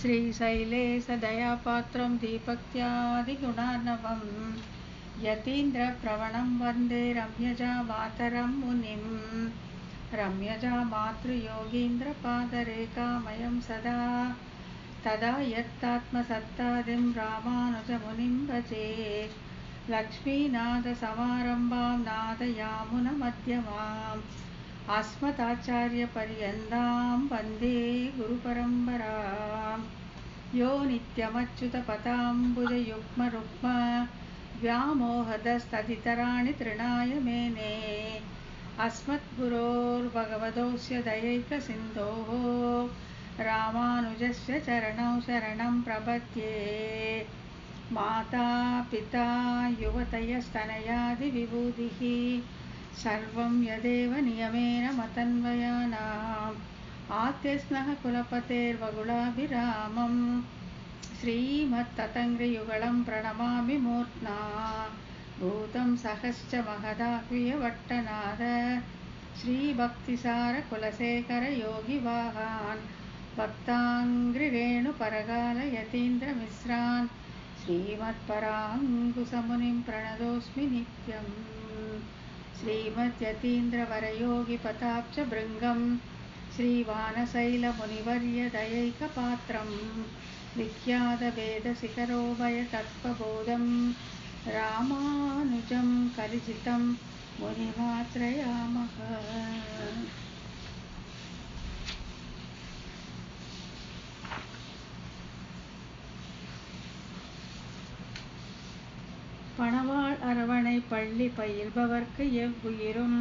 श्रीशैलेशदयापात्रं दीपक्त्यादिगुणार्णवं यतीन्द्रप्रवणं वन्दे रम्यजामातरं मुनिं रम्यजामातृयोगीन्द्रपादरेखामयं सदा तदा यत्तात्मसत्तादिं रामानुजमुनिं भजे। लक्ष्मीनाथसमारम्भां नादयामुनमध्यमाम् अस्मदाचार्यपर्यन्तां वन्दे गुरुपरम्पराम्। यो नित्यमच्युतपदाम्बुजयुग्मरुक्म व्यामोहदस्तदितराणि तृणाय मेने अस्मद्गुरोर्भगवतोऽस्य दयैकसिन्धोः रामानुजस्य चरणौ शरणं प्रपद्ये। माता पिता युवतयस्तनयादिविभूतिः सर्वं यदेव नियमेन मतन्वयानाम् आद्यस्नः कुलपतेर्वगुलाभिरामं श्रीमत्ततङ्घ्रियुगलं प्रणमामि मूर्ध्ना। भूतं सहश्च महदाह्वयवट्टनाद श्रीभक्तिसारकुलशेखरयोगिवाहान् भक्ताङ्घ्रिरेणुपरकालयतीन्द्रमिश्रान् श्रीमत्पराङ्कुशमुनिं प्रणतोऽस्मि नित्यम्। श्रीमद्यतीन्द्रवरयोगिपदाब्जभृङ्गं श्रीवानशैलमुनिवर्यदयैकपात्रं विख्यातवेदशिखरोभयतत्त्वबोधं रामानुजं कलिजितं मुनिमाश्रयामः। பணவாள் அரவணை பள்ளி பயில்பவர்க்கு எவ்வுயிரும்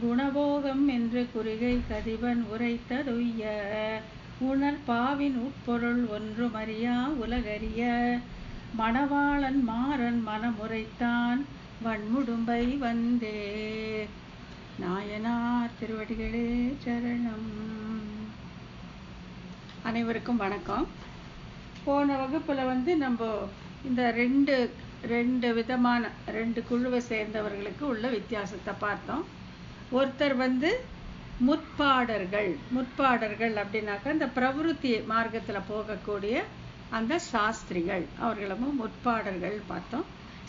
குணபோகம் என்று குறிகை கதிபன் உரைத்ததுய்ய உணர் பாவின் உட்பொருள் ஒன்றுமறியா உலகறிய மணவாளன் மாறன் மனமுரைத்தான் வன்முடும்பை வந்தே. நாயனார் திருவடிகளே சரணம். அனைவருக்கும் வணக்கம். போன வகுப்புல நம்ம இந்த ரெண்டு விதமான ரெண்டு குழுவை சேர்ந்தவர்களுக்கு உள்ள வித்தியாசத்தை பார்த்தோம். ஒருத்தர் முற்பாடர்கள் அப்படின்னாக்கா இந்த பிரவருத்தி மார்க்கத்தில் போகக்கூடிய அந்த சாஸ்திரிகள், அவர்களும் முற்பாடர்கள் பார்த்தோம்.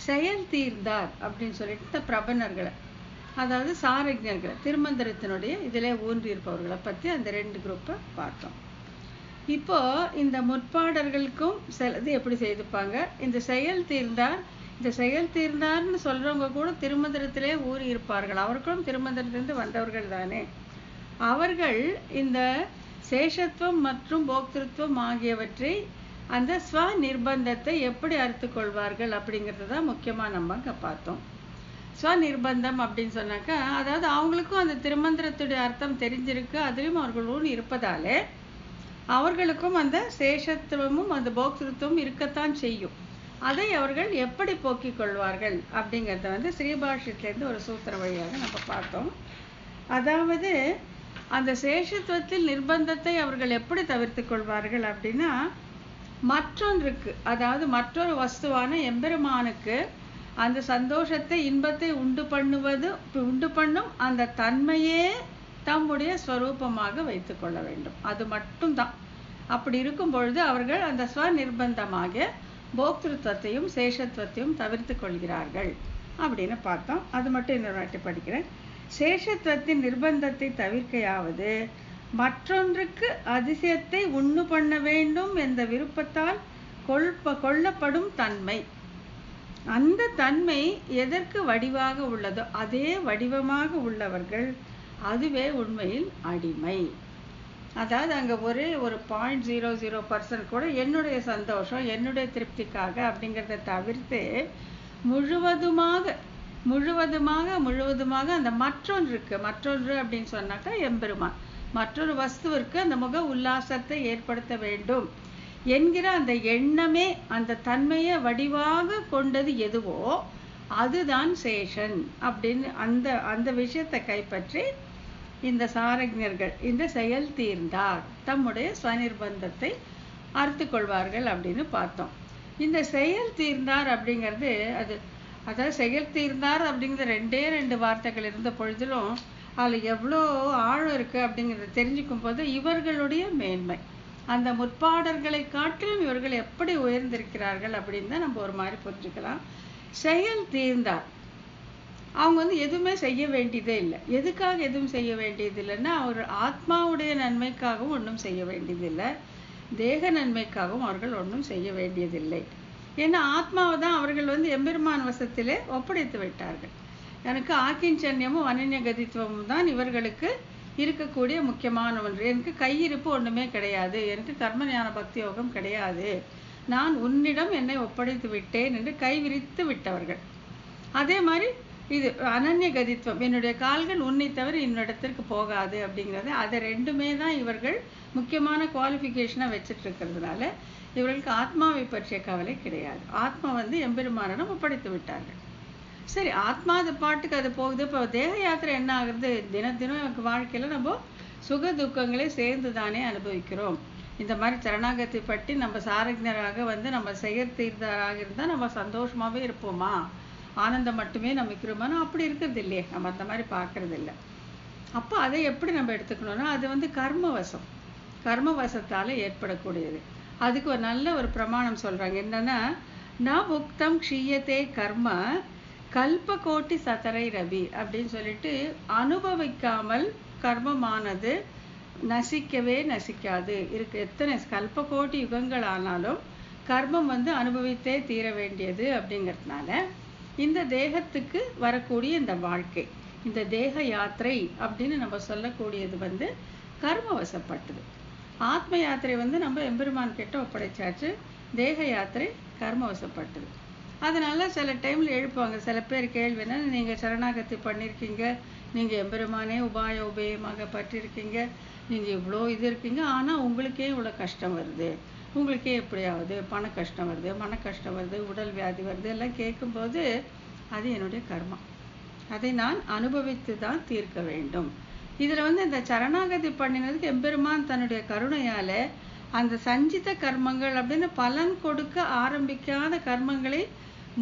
செயல் தீர்ந்தார் அப்படின்னு சொல்லிட்டு இந்த பிரபன்னர்களை, அதாவது சாரஜ்ஞர்களை, திருமந்திரத்தினுடைய இதில் ஊன்றியிருப்பவர்களை பற்றி அந்த ரெண்டு குரூப்பை பார்த்தோம். இப்போ இந்த முற்பாடர்களுக்கும் சிலது எப்படி செய்துப்பாங்க. இந்த செயல் தீர்ந்தார்னு சொல்றவங்க கூட திருமந்திரத்திலே ஊறி இருப்பார்கள். அவர்களும் திருமந்திரத்திலிருந்து வந்தவர்கள் தானே. அவர்கள் இந்த சேஷத்துவம் மற்றும் போக்திருத்துவம் ஆகியவற்றை அந்த ஸ்வ நிர்பந்தத்தை எப்படி அறுத்து கொள்வார்கள் அப்படிங்கிறது தான் முக்கியமாக நம்ம அங்கே பார்த்தோம். ஸ்வ நிர்பந்தம் அப்படின்னு சொன்னாக்கா, அதாவது அவங்களுக்கும் அந்த திருமந்திரத்துடைய அர்த்தம் தெரிஞ்சிருக்கு, அதுலேயும் அவர்களோடு இருப்பதாலே அவர்களுக்கும் அந்த சேஷத்துவமும் அந்த போக்திருத்துவம் இருக்கத்தான் செய்யும். அதை அவர்கள் எப்படி போக்கிக் கொள்வார்கள் அப்படிங்கிறத ஸ்ரீபாஷ்யத்திலேருந்து ஒரு சூத்திர வழியாக நம்ம பார்த்தோம். அதாவது அந்த சேஷத்துவத்தில் நிர்பந்தத்தை அவர்கள் எப்படி தவிர்த்து கொள்வார்கள் அப்படின்னா, மற்றொன்றுக்கு, அதாவது மற்றொரு வஸ்துவான எம்பெருமானுக்கு அந்த சந்தோஷத்தை இன்பத்தை உண்டு பண்ணும் அந்த தன்மையே தம்முடைய ஸ்வரூபமாக வைத்து கொள்ள வேண்டும். அது மட்டும்தான். அப்படி இருக்கும் பொழுது அவர்கள் அந்த ஸ்வ நிர்பந்தமாக போக்திருத்துவத்தையும் சேஷத்துவத்தையும் தவிர்த்து கொள்கிறார்கள் அப்படின்னு பார்த்தோம். அது மட்டும் இன்னொரு வாட்டி படிக்கிறேன். சேஷத்துவத்தின் நிர்பந்தத்தை தவிர்க்கையாவது மற்றொன்றுக்கு அதிசயத்தை உண்ணு பண்ண வேண்டும் என்ற விருப்பத்தால் கொள்ளப்படும் தன்மை. அந்த தன்மை எதற்கு வடிவாக உள்ளதோ அதே வடிவமாக உள்ளவர்கள், அதுவே உண்மையில் அடிமை. அதாவது அங்கே ஒரே ஒரு 0.00% கூட என்னுடைய சந்தோஷம் என்னுடைய திருப்திக்காக அப்படிங்கிறத தவிர்த்து முழுவதுமாக அந்த மற்றொன்று அப்படின்னு சொன்னாக்கா எம்பெருமான், மற்றொரு வஸ்துவிற்கு அந்த முக உல்லாசத்தை ஏற்படுத்த வேண்டும் என்கிற அந்த எண்ணமே, அந்த தன்மையை வடிவாக கொண்டது எதுவோ அதுதான் சேஷன் அப்படின்னு அந்த விஷயத்தை கைப்பற்றி இந்த சாரஜ்ஞர்கள் இந்த செயல் தீர்ந்தார் தம்முடைய ஸ்வநிர்பந்தத்தை அறுத்து கொள்வார்கள் அப்படின்னு பார்த்தோம். இந்த செயல் தீர்ந்தார் அப்படிங்கிறது அதாவது செயல் தீர்ந்தார் அப்படிங்கிற ரெண்டு வார்த்தைகள் இருந்த பொழுதிலும் அதில் எவ்வளோ ஆழம் இருக்குது அப்படிங்கிறத தெரிஞ்சுக்கும் போது இவர்களுடைய மேன்மை, அந்த முற்பாடர்களை காட்டிலும் இவர்கள் எப்படி உயர்ந்திருக்கிறார்கள் அப்படின்னு தான் நம்ம ஒரு மாதிரி புரிஞ்சுக்கலாம். செயல் தீர்ந்தார், அவங்க வந்து எதுவுமே செய்ய வேண்டியதே இல்லை. எதுக்காக எதுவும் செய்ய வேண்டியது இல்லைன்னா, அவர் ஆத்மாவுடைய நன்மைக்காகவும் ஒன்றும் செய்ய வேண்டியதில்லை, தேக நன்மைக்காகவும் அவர்கள் ஒன்றும் செய்ய வேண்டியதில்லை. ஏன்னா ஆத்மாவை தான் அவர்கள் வந்து எம்பெருமான் வசத்திலே ஒப்படைத்து விட்டார்கள். எனக்கு ஆக்கிஞ்சன்யமும் அனன்ய கதித்துவமும் தான் இவர்களுக்கு இருக்கக்கூடிய முக்கியமான ஒன்று. எனக்கு கையிருப்பு ஒன்றுமே கிடையாது, எனக்கு கர்ம ஞான பக்தி யோகம் கிடையாது, நான் உன்னிடம் என்னை ஒப்படைத்து விட்டேன் என்று கைவிரித்து விட்டவர்கள். அதே மாதிரி இது அனன்ய கதித்துவம், என்னுடைய கால்கள் உன்னை தவிர இன்னிடத்திற்கு போகாது அப்படிங்கிறது. அதை ரெண்டுமே தான் இவர்கள் முக்கியமான குவாலிஃபிகேஷனாக வச்சுட்டு இருக்கிறதுனால இவர்களுக்கு ஆத்மாவை பற்றிய கவலை கிடையாது. ஆத்மா வந்து எம்பெருமானிடம் ஒப்படைத்து விட்டார்கள். சரி, ஆத்மா அது பாட்டுக்கு அது போகுது. இப்போ தேக யாத்திரை என்ன ஆகுறது? தினம் எனக்கு வாழ்க்கையில் நம்ம சுக துக்கங்களை சேர்ந்து தானே அனுபவிக்கிறோம். இந்த மாதிரி சரணாகதி பற்றி நம்ம சாரஜராக வந்து நம்ம செயற்தீர்தாராக இருந்தால் நம்ம சந்தோஷமாகவே இருப்போமா, ஆனந்தம் மட்டுமே நமக்கு இருமானா? அப்படி இருக்கிறது இல்லையே, நம்ம அந்த மாதிரி பார்க்கறது இல்லை. அப்போ அதை எப்படி நம்ம எடுத்துக்கணும்னா, அது வந்து கர்மவசம், கர்மவசத்தால் ஏற்படக்கூடியது. அதுக்கு ஒரு நல்ல ஒரு பிரமாணம் சொல்கிறாங்க. என்னன்னா, ந முக்தம் க்ஷீயத்தே கர்ம கல்பகோட்டி சதரை ரவி அப்படின்னு சொல்லிட்டு, அனுபவிக்காமல் கர்மமானது நசிக்கவே நசிக்காது இருக்கு. எத்தனை கல்பகோட்டி யுகங்கள் ஆனாலும் கர்மம் வந்து அனுபவித்தே தீர வேண்டியது. அப்படிங்கிறதுனால இந்த தேகத்துக்கு வரக்கூடிய இந்த வாழ்க்கை, இந்த தேக யாத்திரை அப்படின்னு நம்ம சொல்லக்கூடியது வந்து கர்மவசப்பட்டது. ஆத்ம யாத்திரை வந்து நம்ம எம்பெருமான் கிட்ட ஒப்படைச்சாச்சு, தேக யாத்திரை கர்மவசப்பட்டது. அதனால சில டைமில் எழுப்புவாங்க சில பேர் கேள்வி, என்ன நீங்கள் சரணாகதி பண்ணியிருக்கீங்க, நீங்கள் எம்பெருமானே உபாய உபயமாக பற்றிருக்கீங்க, நீங்கள் இவ்வளோ இது இருக்கீங்க, ஆனால் உங்களுக்கே இவ்வளோ கஷ்டம் வருது, உங்களுக்கே எப்படியாவது பண கஷ்டம் வருது, மன கஷ்டம் வருது, உடல் வியாதி வருது எல்லாம் கேட்கும்போது, அது என்னுடைய கர்மா, அதை நான் அனுபவித்து தான் தீர்க்க வேண்டும். இதில் வந்து இந்த சரணாகதி பண்ணினதுக்கு எம்பெருமான் தன்னுடைய கருணையால் அந்த சஞ்சித கர்மங்கள் அப்படின்னு பலன் கொடுக்க ஆரம்பிக்காத கர்மங்களை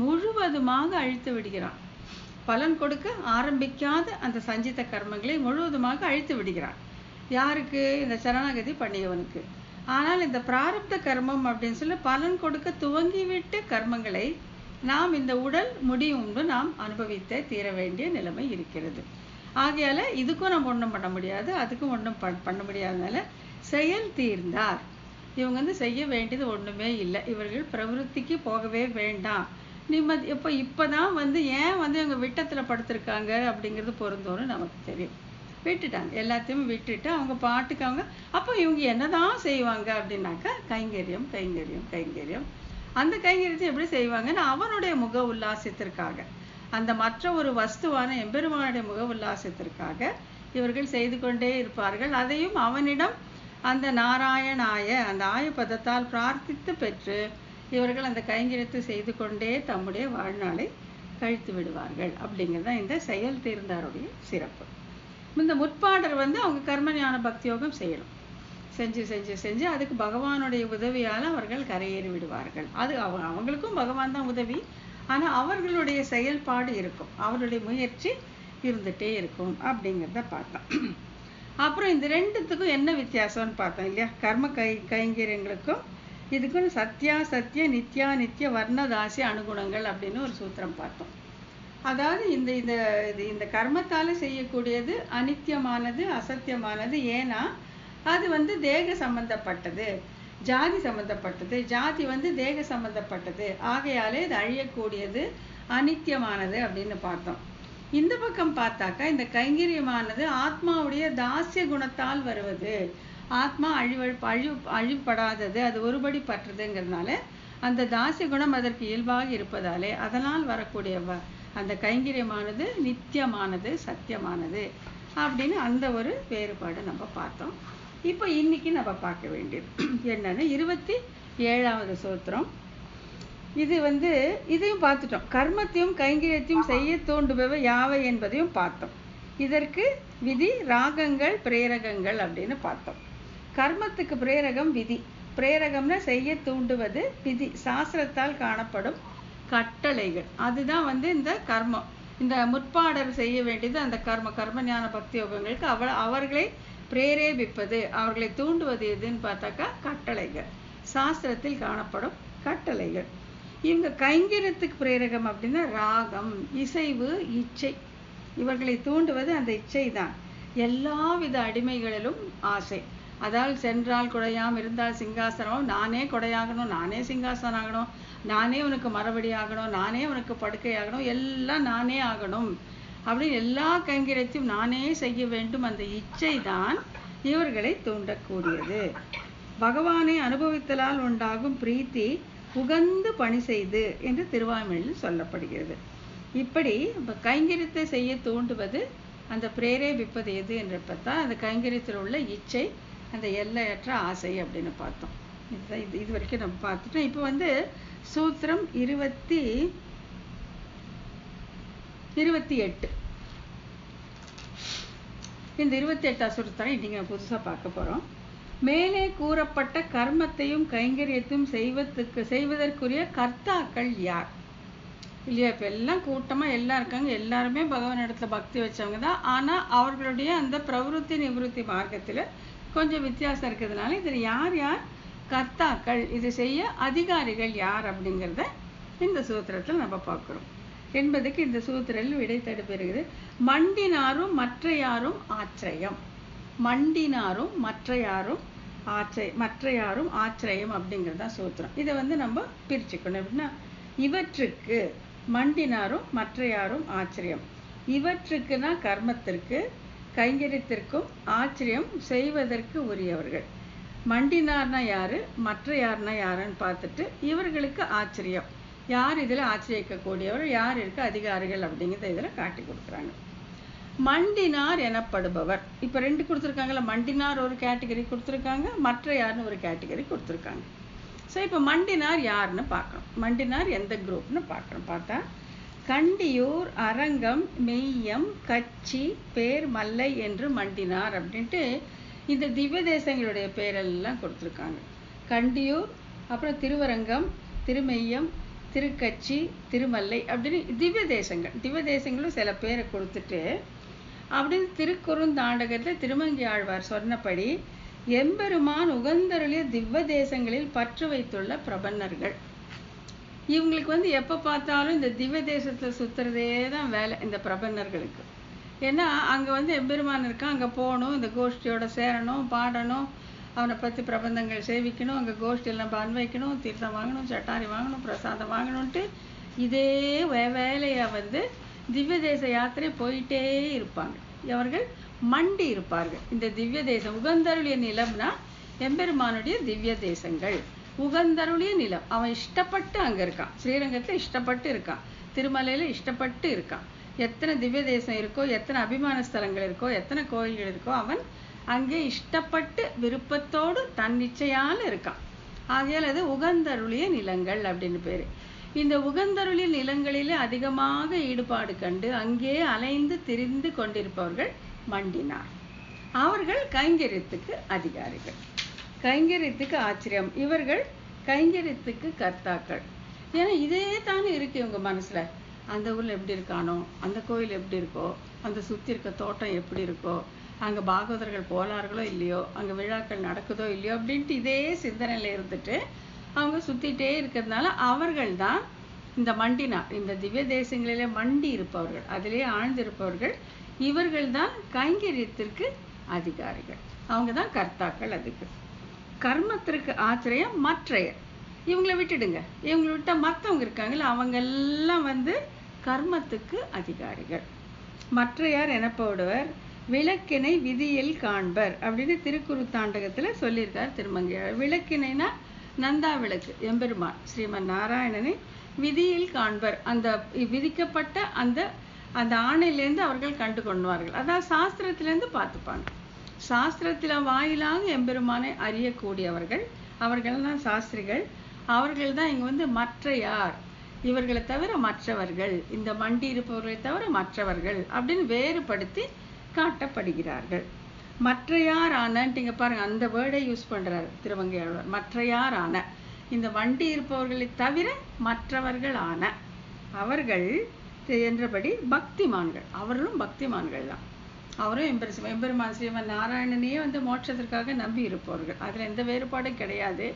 முழுவதுமாக அழித்து விடுகிறான். பலன் கொடுக்க ஆரம்பிக்காத அந்த சஞ்சித கர்மங்களை முழுவதுமாக அழித்து விடுகிறான். யாருக்கு? இந்த சரணாகதி பண்ணியவனுக்கு. ஆனால் இந்த பிராரப்த கர்மம் அப்படின்னு சொல்லி பலன் கொடுக்க துவங்கிவிட்டு கர்மங்களை நாம் இந்த உடல் முடியும் நாம் அனுபவித்தே தீர வேண்டிய நிலைமை இருக்கிறது. ஆகையால இதுக்கும் நம்ம ஒன்றும் பண்ண முடியாது, அதுக்கும் ஒன்றும் பண்ண முடியாதனால செயல் தீர்ந்தார். இவங்க வந்து செய்ய வேண்டியது ஒன்றுமே இல்லை, இவர்கள் பிரவருத்திக்கு போகவே வேண்டாம், நிம்மதி. இப்போதான் வந்து ஏன் வந்து இவங்க விட்டத்தில் படுத்திருக்காங்க அப்படிங்கிறது பொருந்தோன்னு நமக்கு தெரியும். விட்டுட்டாங்க, எல்லாத்தையும் விட்டுட்டு அவங்க பாட்டுக்கு அவங்க. அப்போ இவங்க என்னதான் செய்வாங்க அப்படின்னாக்கா, கைங்கரியம் கைங்கரியம் கைங்கரியம். அந்த கைங்கரியத்தை எப்படி செய்வாங்கன்னா, அவனுடைய முக உல்லாசத்திற்காக, அந்த மற்ற ஒரு வஸ்துவான எம்பெருமானுடைய முக உல்லாசத்திற்காக இவர்கள் செய்து கொண்டே இருப்பார்கள். அதையும் அவனிடம் அந்த நாராயணாய அந்த ஆய பதத்தால் பிரார்த்தித்து பெற்று இவர்கள் அந்த கைங்கரியத்தை செய்து கொண்டே தம்முடைய வாழ்நாளை கழித்து விடுவார்கள். அப்படிங்கிறது இந்த செயல் தீர்ந்தாருடைய சிறப்பு. இந்த முற்பாடர் வந்து அவங்க கர்ம ஞான பக்தி யோகம் செய்யணும், செஞ்சு செஞ்சு செஞ்சு அதுக்கு பகவானுடைய உதவியால் அவர்கள் கரையேறி விடுவார்கள். அது அவங்களுக்கும் பகவான் தான் உதவி, ஆனால் அவர்களுடைய செயல்பாடு இருக்கும், அவருடைய முயற்சி இருந்துகிட்டே இருக்கும் அப்படிங்கிறத பார்த்தோம். அப்புறம் இந்த ரெண்டுத்துக்கும் என்ன வித்தியாசம்னு பார்த்தோம் இல்லையா? கர்ம கைங்கரியங்களுக்கும் இதுக்கும் சத்யா சத்திய நித்யா நித்திய வர்ணதாசி அனுகுணங்கள் அப்படின்னு ஒரு சூத்திரம் பார்த்தோம். அதாவது இந்த இந்த இந்த கர்மத்தால் செய்யக்கூடியது அனித்தியமானது, அசத்தியமானது. ஏன்னா அது வந்து தேக சம்பந்தப்பட்டது, ஜாதி சம்பந்தப்பட்டது, ஜாதி வந்து தேக சம்பந்தப்பட்டது. ஆகையாலே இது அழியக்கூடியது, அனித்தியமானது அப்படின்னு பார்த்தோம். இந்த பக்கம் பார்த்தாக்கா இந்த கைங்கரியமானது ஆத்மாவுடைய தாசிய குணத்தால் வருவது, ஆத்மா அழிவுபடாதது, அது ஒருபடி பற்றுதுங்கிறதுனால அந்த தாசிய குணம் அதற்கு இயல்பாக இருப்பதாலே அதனால் வரக்கூடிய அந்த கைங்கரியமானது நித்தியமானது, சத்தியமானது அப்படின்னு அந்த ஒரு வேறுபாடு நம்ம பார்த்தோம். இப்போ இன்னைக்கு நம்ம பார்க்க வேண்டியது என்னன்னா 27வது சூத்திரம். இது வந்து இதையும் பார்த்துட்டோம், கர்மத்தையும் கைங்கரியத்தையும் செய்ய தூண்டுபவை யாவை என்பதையும் பார்த்தோம். இதற்கு விதி ராகங்கள் பிரேரகங்கள் அப்படின்னு பார்த்தோம். கர்மத்துக்கு பிரேரகம் விதி, பிரேரகம்னா செய்ய தூண்டுவது, விதி சாஸ்திரத்தால் காணப்படும் கட்டளைகள். அதுதான் வந்து இந்த கர்மம். இந்த முற்பாடர் செய்ய வேண்டியது அந்த கர்ம ஞான பக்தி யோகங்களுக்கு அவர்களை பிரேரேபிப்பது, அவர்களை தூண்டுவது எதுன்னு பார்த்தாக்கா கட்டளைகள், சாஸ்திரத்தில் காணப்படும் கட்டளைகள். இவங்க கைங்கரியத்துக்கு பிரேரகம் அப்படின்னா ராகம், இசைவு, இச்சை. இவர்களை தூண்டுவது அந்த இச்சை தான். எல்லாவித அடிமைகளிலும் ஆசை. அதாவது சென்றால் குடையாம், இருந்தால் சிங்காசனம், நானே கொடையாகணும், நானே சிங்காசனம் ஆகணும், நானே உனக்கு மறுபடி ஆகணும், நானே உனக்கு படுக்கை ஆகணும், எல்லாம் நானே ஆகணும் அப்படின்னு எல்லா கைங்கரியத்தையும் நானே செய்ய வேண்டும். அந்த இச்சை தான் இவர்களை தூண்டக்கூடியது. பகவானை அனுபவித்தலால் உண்டாகும் பிரீத்தி உகந்து பணி செய்து என்று திருவாய்மொழியில் சொல்லப்படுகிறது. இப்படி கைங்கரியத்தை செய்ய தூண்டுவது அந்த பிரேரேபிப்பது எது என்று பார்த்தா அந்த கைங்கரியத்தில் உள்ள இச்சை, அந்த எல்லையற்ற ஆசை அப்படின்னு பார்த்தோம். இது வரைக்கும் நம்ம பார்த்துட்டோம். இப்போ சூத்திரம் 28. இந்த 28ஆம் சூத்திரம் இன்னைக்கு நம்ம புதுசாக பார்க்க போகிறோம். மேலே கூறப்பட்ட கர்மத்தையும் கைங்கரியத்தையும் செய்வதற்குரிய கர்த்தாக்கள் யார் இல்லையா? இப்போ எல்லாம் கூட்டமாக எல்லாம் இருக்காங்க, எல்லாருமே பகவான் இடத்துல பக்தி வச்சவங்க தான். ஆனால் அவர்களுடைய அந்த பிரவருத்தி நிவருத்தி மார்க்கத்தில் கொஞ்சம் வித்தியாசம் இருக்கிறதுனால இதில் யார் யார் கர்த்தாக்கள், இது செய்ய அதிகாரிகள் யார் அப்படிங்கிறத இந்த சூத்திரத்தில் நம்ம பார்க்குறோம் என்பதுக்கு இந்த சூத்திரத்தில் விடை தடுப்பெறுகிறது. மண்டினாரும் மற்ற யாரும் ஆச்சரியம். மண்டினாரும் மற்ற யாரும் ஆச்சரியம் அப்படிங்கிறது தான் சூத்திரம். இதை நம்ம பிரிச்சுக்கணும். எப்படின்னா இவற்றுக்கு மண்டினாரும் மற்ற யாரும் ஆச்சரியம். இவற்றுக்குன்னா கர்மத்திற்கு கைங்கரியத்திற்கும் ஆச்சரியம் செய்வதற்கு உரியவர்கள். மண்டினார்னா யாரு, மற்ற யாருன்னா யாருன்னு பார்த்துட்டு இவர்களுக்கு ஆச்சரியம் யார், இதில் ஆச்சரியக்கக்கூடியவர் யார், இருக்க அதிகாரிகள் அப்படிங்கிறத இதில் காட்டி கொடுக்குறாங்க. மண்டினார் எனப்படுபவர். இப்போ 2 கொடுத்துருக்காங்கல்ல, மண்டினார் ஒரு கேட்டகரி கொடுத்துருக்காங்க, மற்ற யாருன்னு ஒரு கேட்டகரி கொடுத்துருக்காங்க. ஸோ இப்போ மண்டினார் யாருன்னு பார்க்கணும். மண்டினார் எந்த குரூப்னு பார்க்கணும். பார்த்தா கண்டியூர், அரங்கம், மெய்யம், கச்சி, பேர் மல்லை என்று மண்டினார் அப்படின்ட்டு இந்த திவ்ய தேசங்களுடைய பேரெல்லாம் கொடுத்துருக்காங்க. கண்டியூர், அப்புறம் திருவரங்கம், திருமெய்யம், திருக்கச்சி, திருமல்லை அப்படின்னு திவ்ய தேசங்களும் சில பேரை கொடுத்துட்டு அப்படின்னு திருக்குறுந்தாண்டகத்தில் திருமங்கி ஆழ்வார் சொன்னபடி எம்பெருமான் உகந்தருளிய திவ்ய தேசங்களில் பற்று வைத்துள்ள பிரபன்னர்கள். இவங்களுக்கு எப்போ பார்த்தாலும் இந்த திவ்ய தேசத்தில் சுற்றுறதே தான் வேலை இந்த பிரபன்னர்களுக்கு. ஏன்னா அங்கே எம்பெருமான் இருக்கான், அங்கே போகணும், இந்த கோஷ்டியோட சேரணும், பாடணும், அவனை பற்றி பிரபந்தங்கள் சேவிக்கணும், அங்கே கோஷ்டியில் நம்ம அன்வைக்கணும், தீர்த்தம் வாங்கணும், சட்டாரி வாங்கணும், பிரசாதம் வாங்கணும்ன்ட்டு இதே வேலையை திவ்ய தேச யாத்திரை போயிட்டே இருப்பாங்க. அவர்கள் மண்டி இருப்பார்கள். இந்த திவ்ய தேசம் உகந்தருளிய நிலம்னா எம்பெருமானுடைய திவ்ய தேசங்கள். உகந்தருளிய நிலம், அவன் இஷ்டப்பட்டு அங்கே இருக்கான். ஸ்ரீரங்கத்தில் இஷ்டப்பட்டு இருக்கான், திருமலையில் இஷ்டப்பட்டு இருக்கான். எத்தனை திவ்ய தேசம் இருக்கோ, எத்தனை அபிமான ஸ்தலங்கள் இருக்கோ, எத்தனை கோயில்கள் இருக்கோ, அவன் அங்கே இஷ்டப்பட்டு விருப்பத்தோடு தன்னிச்சையால் இருக்கான். ஆகையால் அது உகந்தருளிய நிலங்கள் அப்படின்னு பேர். இந்த உகந்தருளிய நிலங்களிலே அதிகமாக ஈடுபாடு கண்டு அங்கே அலைந்து திரிந்து கொண்டிருப்பவர்கள் மண்டினார். அவர்கள் கைங்கரியத்துக்கு அதிகாரிகள், கைங்கரியத்துக்கு ஆச்சரியம். இவர்கள் கைங்கரியத்துக்கு கர்த்தாக்கள். ஏன்னா இதே தானே இருக்கு இவங்க மனசுல. அந்த ஊர்ல எப்படி இருக்கானோ, அந்த கோயில் எப்படி இருக்கோ, அந்த சுற்றி இருக்க தோட்டம் எப்படி இருக்கோ, அங்கே பாகவதர்கள் போலார்களோ இல்லையோ, அங்கே விழாக்கள் நடக்குதோ இல்லையோ அப்படின்ட்டு இதே சிந்தனையில் இருந்துட்டு அவங்க சுற்றிட்டே இருக்கிறதுனால அவர்கள் தான் இந்த மண்டினார். இந்த திவ்ய தேசங்களிலே மண்டி இருப்பவர்கள், அதிலே ஆழ்ந்திருப்பவர்கள், இவர்கள் தான் கைங்கரியத்திற்கு அதிகாரிகள். அவங்க தான் கர்த்தாக்கள். அதுக்கு கர்மத்திற்கு ஆச்சரியம் மற்றையர். இவங்களை விட்டுடுங்க, இவங்களை விட்டால் மற்றவங்க இருக்காங்களா, அவங்கெல்லாம் கர்மத்துக்கு அதிகாரிகள். மற்றையார் எனப்படுவர் விளக்கினை விதியில் காண்பர் அப்படின்னு திருக்குறுத்தாண்டகத்தில் சொல்லியிருக்கார் திருமங்கையார். விளக்கினைனா நந்தா விளக்கு, எம்பெருமான் ஸ்ரீமன் நாராயணனை விதியில் காண்பர். அந்த விதிக்கப்பட்ட அந்த அந்த ஆணையிலேருந்து அவர்கள் கண்டு கொள்வார்கள். அதாவது சாஸ்திரத்திலேருந்து பார்த்துப்பாங்க. சாஸ்திரத்தில் வாயிலாக எம்பெருமானை அறியக்கூடியவர்கள் அவர்கள் தான் சாஸ்திரிகள். அவர்கள் தான் இங்கே மற்ற யார், இவர்களை தவிர மற்றவர்கள், இந்த மண்டி இருப்பவர்களை தவிர மற்றவர்கள் அப்படின்னு வேறுபடுத்தி காட்டப்படுகிறார்கள். மற்ற யார் ஆனன்ட்டு இங்கே பாருங்க, அந்த வேர்டை யூஸ் பண்ணுறாரு திருமங்கையாழ்வார். மற்ற யார் ஆன, இந்த வண்டி இருப்பவர்களை தவிர மற்றவர்கள் ஆன அவர்கள் என்றபடி பக்திமான்கள். அவர்களும் பக்திமான்கள் தான். அவரும் எம்பெருமான் ஸ்ரீமன் நாராயணனையே வந்து மோட்சத்திற்காக நம்பி இருப்பவர்கள், அதில் எந்த வேறுபாடும் கிடையாது.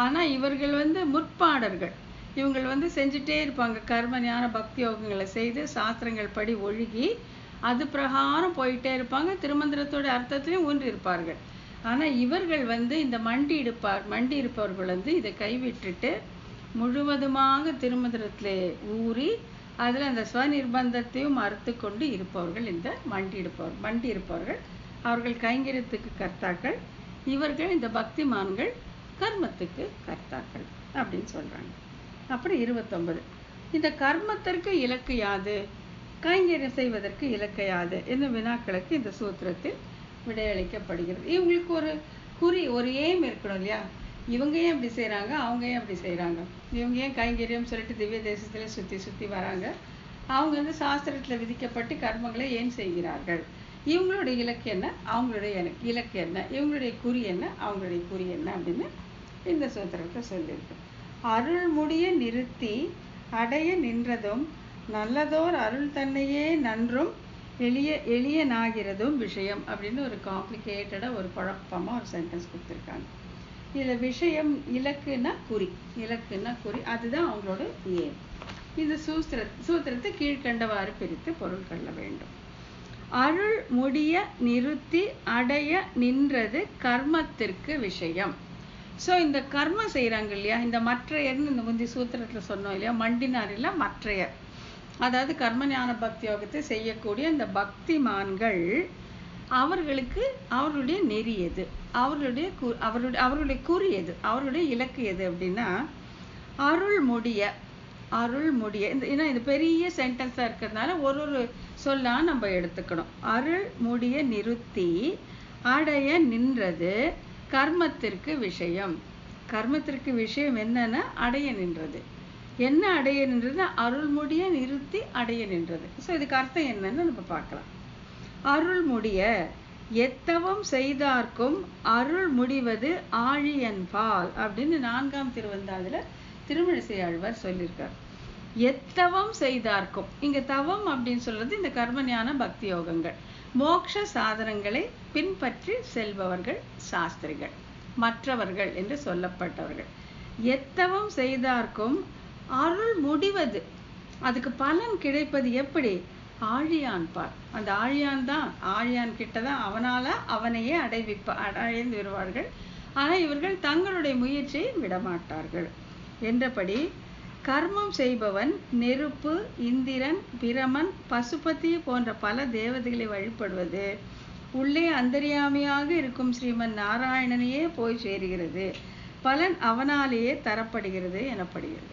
ஆனால் இவர்கள் வந்து முற்பாடர்கள், இவங்கள் வந்து செஞ்சுட்டே இருப்பாங்க, கர்ம ஞான பக்தி யோகங்களை செய்து சாஸ்திரங்கள் படி ஒழுகி அது பிரகாரம் போயிட்டே இருப்பாங்க, திருமந்திரத்தோட அர்த்தத்திலையும் ஊன்றி இருப்பார்கள். ஆனால் இவர்கள் வந்து இந்த மண்டி இருப்பவர்கள் வந்து இதை கைவிட்டுட்டு முழுவதுமாக திருமந்திரத்திலே ஊறி அதில் அந்த ஸ்வநிர்பந்தத்தையும் மறுத்து கொண்டு இருப்பவர்கள் இந்த மண்டி இருப்பவர்கள். அவர்கள் கைங்கரியத்துக்கு கர்த்தாக்கள், இவர்கள் இந்த பக்திமான்கள் கர்மத்துக்கு கர்த்தாக்கள் அப்படின்னு சொல்றாங்க. அப்புறம் 29, இந்த கர்மத்திற்கு இலக்கு யாது, கைங்கரியம் செய்வதற்கு இலக்கு யாது என்ன வினாக்களுக்கு இந்த சூத்திரத்தில் விடையளிக்கப்படுகிறது. இவங்களுக்கு ஒரு குறி, ஒரு ஏம் இருக்கணும் இல்லையா? இவங்க ஏன் இப்படி செய்கிறாங்க, அவங்க ஏன் அப்படி செய்கிறாங்க, இவங்க ஏன் கைங்கரியம் சொல்லிட்டு திவ்ய தேசத்தில் சுற்றி வராங்க, அவங்க வந்து சாஸ்திரத்தில் விதிக்கப்பட்டு கர்மங்களை ஏன் செய்கிறார்கள், இவங்களுடைய இலக்கு என்ன, அவங்களுடைய இலக்கு என்ன, இவங்களுடைய குறி என்ன, அவங்களுடைய குறி என்ன அப்படின்னு இந்த சூத்திரத்தை சொல்லியிருக்கு. அருள் முடிய நிறுத்தி அடைய நின்றதும் நல்லதோர் அருள் தன்னையே நன்றும் எளியனாகிறதும் விஷயம் அப்படின்னு ஒரு காம்ப்ளிகேட்டடாக ஒரு குழப்பமாக ஒரு சென்டென்ஸ் கொடுத்துருக்காங்க. இதில் விஷயம் இலக்குன்னா குறி, அதுதான் அவங்களோட ஏம். இந்த சூத்திரத்தை கீழ்கண்டவாறு பிரித்து பொருள் கொள்ள வேண்டும். அருள் முடிய நிறுத்தி அடைய நின்றது கர்மத்திற்கு விஷயம். ஸோ இந்த கர்மம் செய்கிறாங்க இல்லையா, இந்த மற்றையர்னு இந்த முந்தி சூத்திரத்தில் சொன்னோம் இல்லையா, மண்டினார் இல்லை மற்றையர், அதாவது கர்ம ஞான பக்தி யோகத்தை செய்யக்கூடிய இந்த பக்திமான்கள், அவர்களுக்கு அவர்களுடைய நெறி எது, அவர்களுடைய குறி எது, அவர்களுடைய இலக்கு எது அப்படின்னா அருள் முடிய ஏன்னா இது பெரிய சென்டென்ஸாக இருக்கிறதுனால ஒரு சொல்லா நம்ம எடுத்துக்கணும். அருள் முடிய நிறுத்தி அடைய நின்றது கர்மத்திற்கு விஷயம். கர்மத்திற்கு விஷயம் என்னன்னா அடைய நின்றது. என்ன அடைய நின்றது? அருள் முடிய நிறுத்தி அடைய நின்றது. ஸோ இதுக்கு அர்த்தம் என்னன்னு நம்ம பார்க்கலாம். அருள் முடிய எத்தவம் செய்தார்க்கும் அருள் முடிவது ஆழியன்பால் அப்படின்னு 4ஆம் திருவந்தாதில திருமழிசை ஆழ்வார் சொல்லியிருக்கார். எத்தவம் செய்தார்க்கும், இங்க தவம் அப்படின்னு சொல்றது இந்த கர்மஞான பக்தி யோகங்கள், மோட்ச சாதனங்களை பின்பற்றி செல்பவர்கள் சாஸ்திரிகள், மற்றவர்கள் என்று சொல்லப்பட்டவர்கள். எத்தவம் செய்தார்க்கும் அருள் முடிவது, அதுக்கு பலன் கிடைப்பது எப்படி? ஆழியான் பார். அந்த ஆழியான் கிட்டதான் அவனால அவனையே அடைந்து வருவார்கள். ஆனால் இவர்கள் தங்களுடைய முயற்சியை விடமாட்டார்கள் என்றபடி கர்மம் செய்பவன் நெருப்பு, இந்திரன், பிரமன், பசுபதி போன்ற பல தேவதைகளை வழிபடுவது உள்ளே அந்தர்யாமியாக இருக்கும் ஸ்ரீமன் நாராயணனையே போய் சேருகிறது, பலன் அவனாலேயே தரப்படுகிறது எனப்படுகிறது.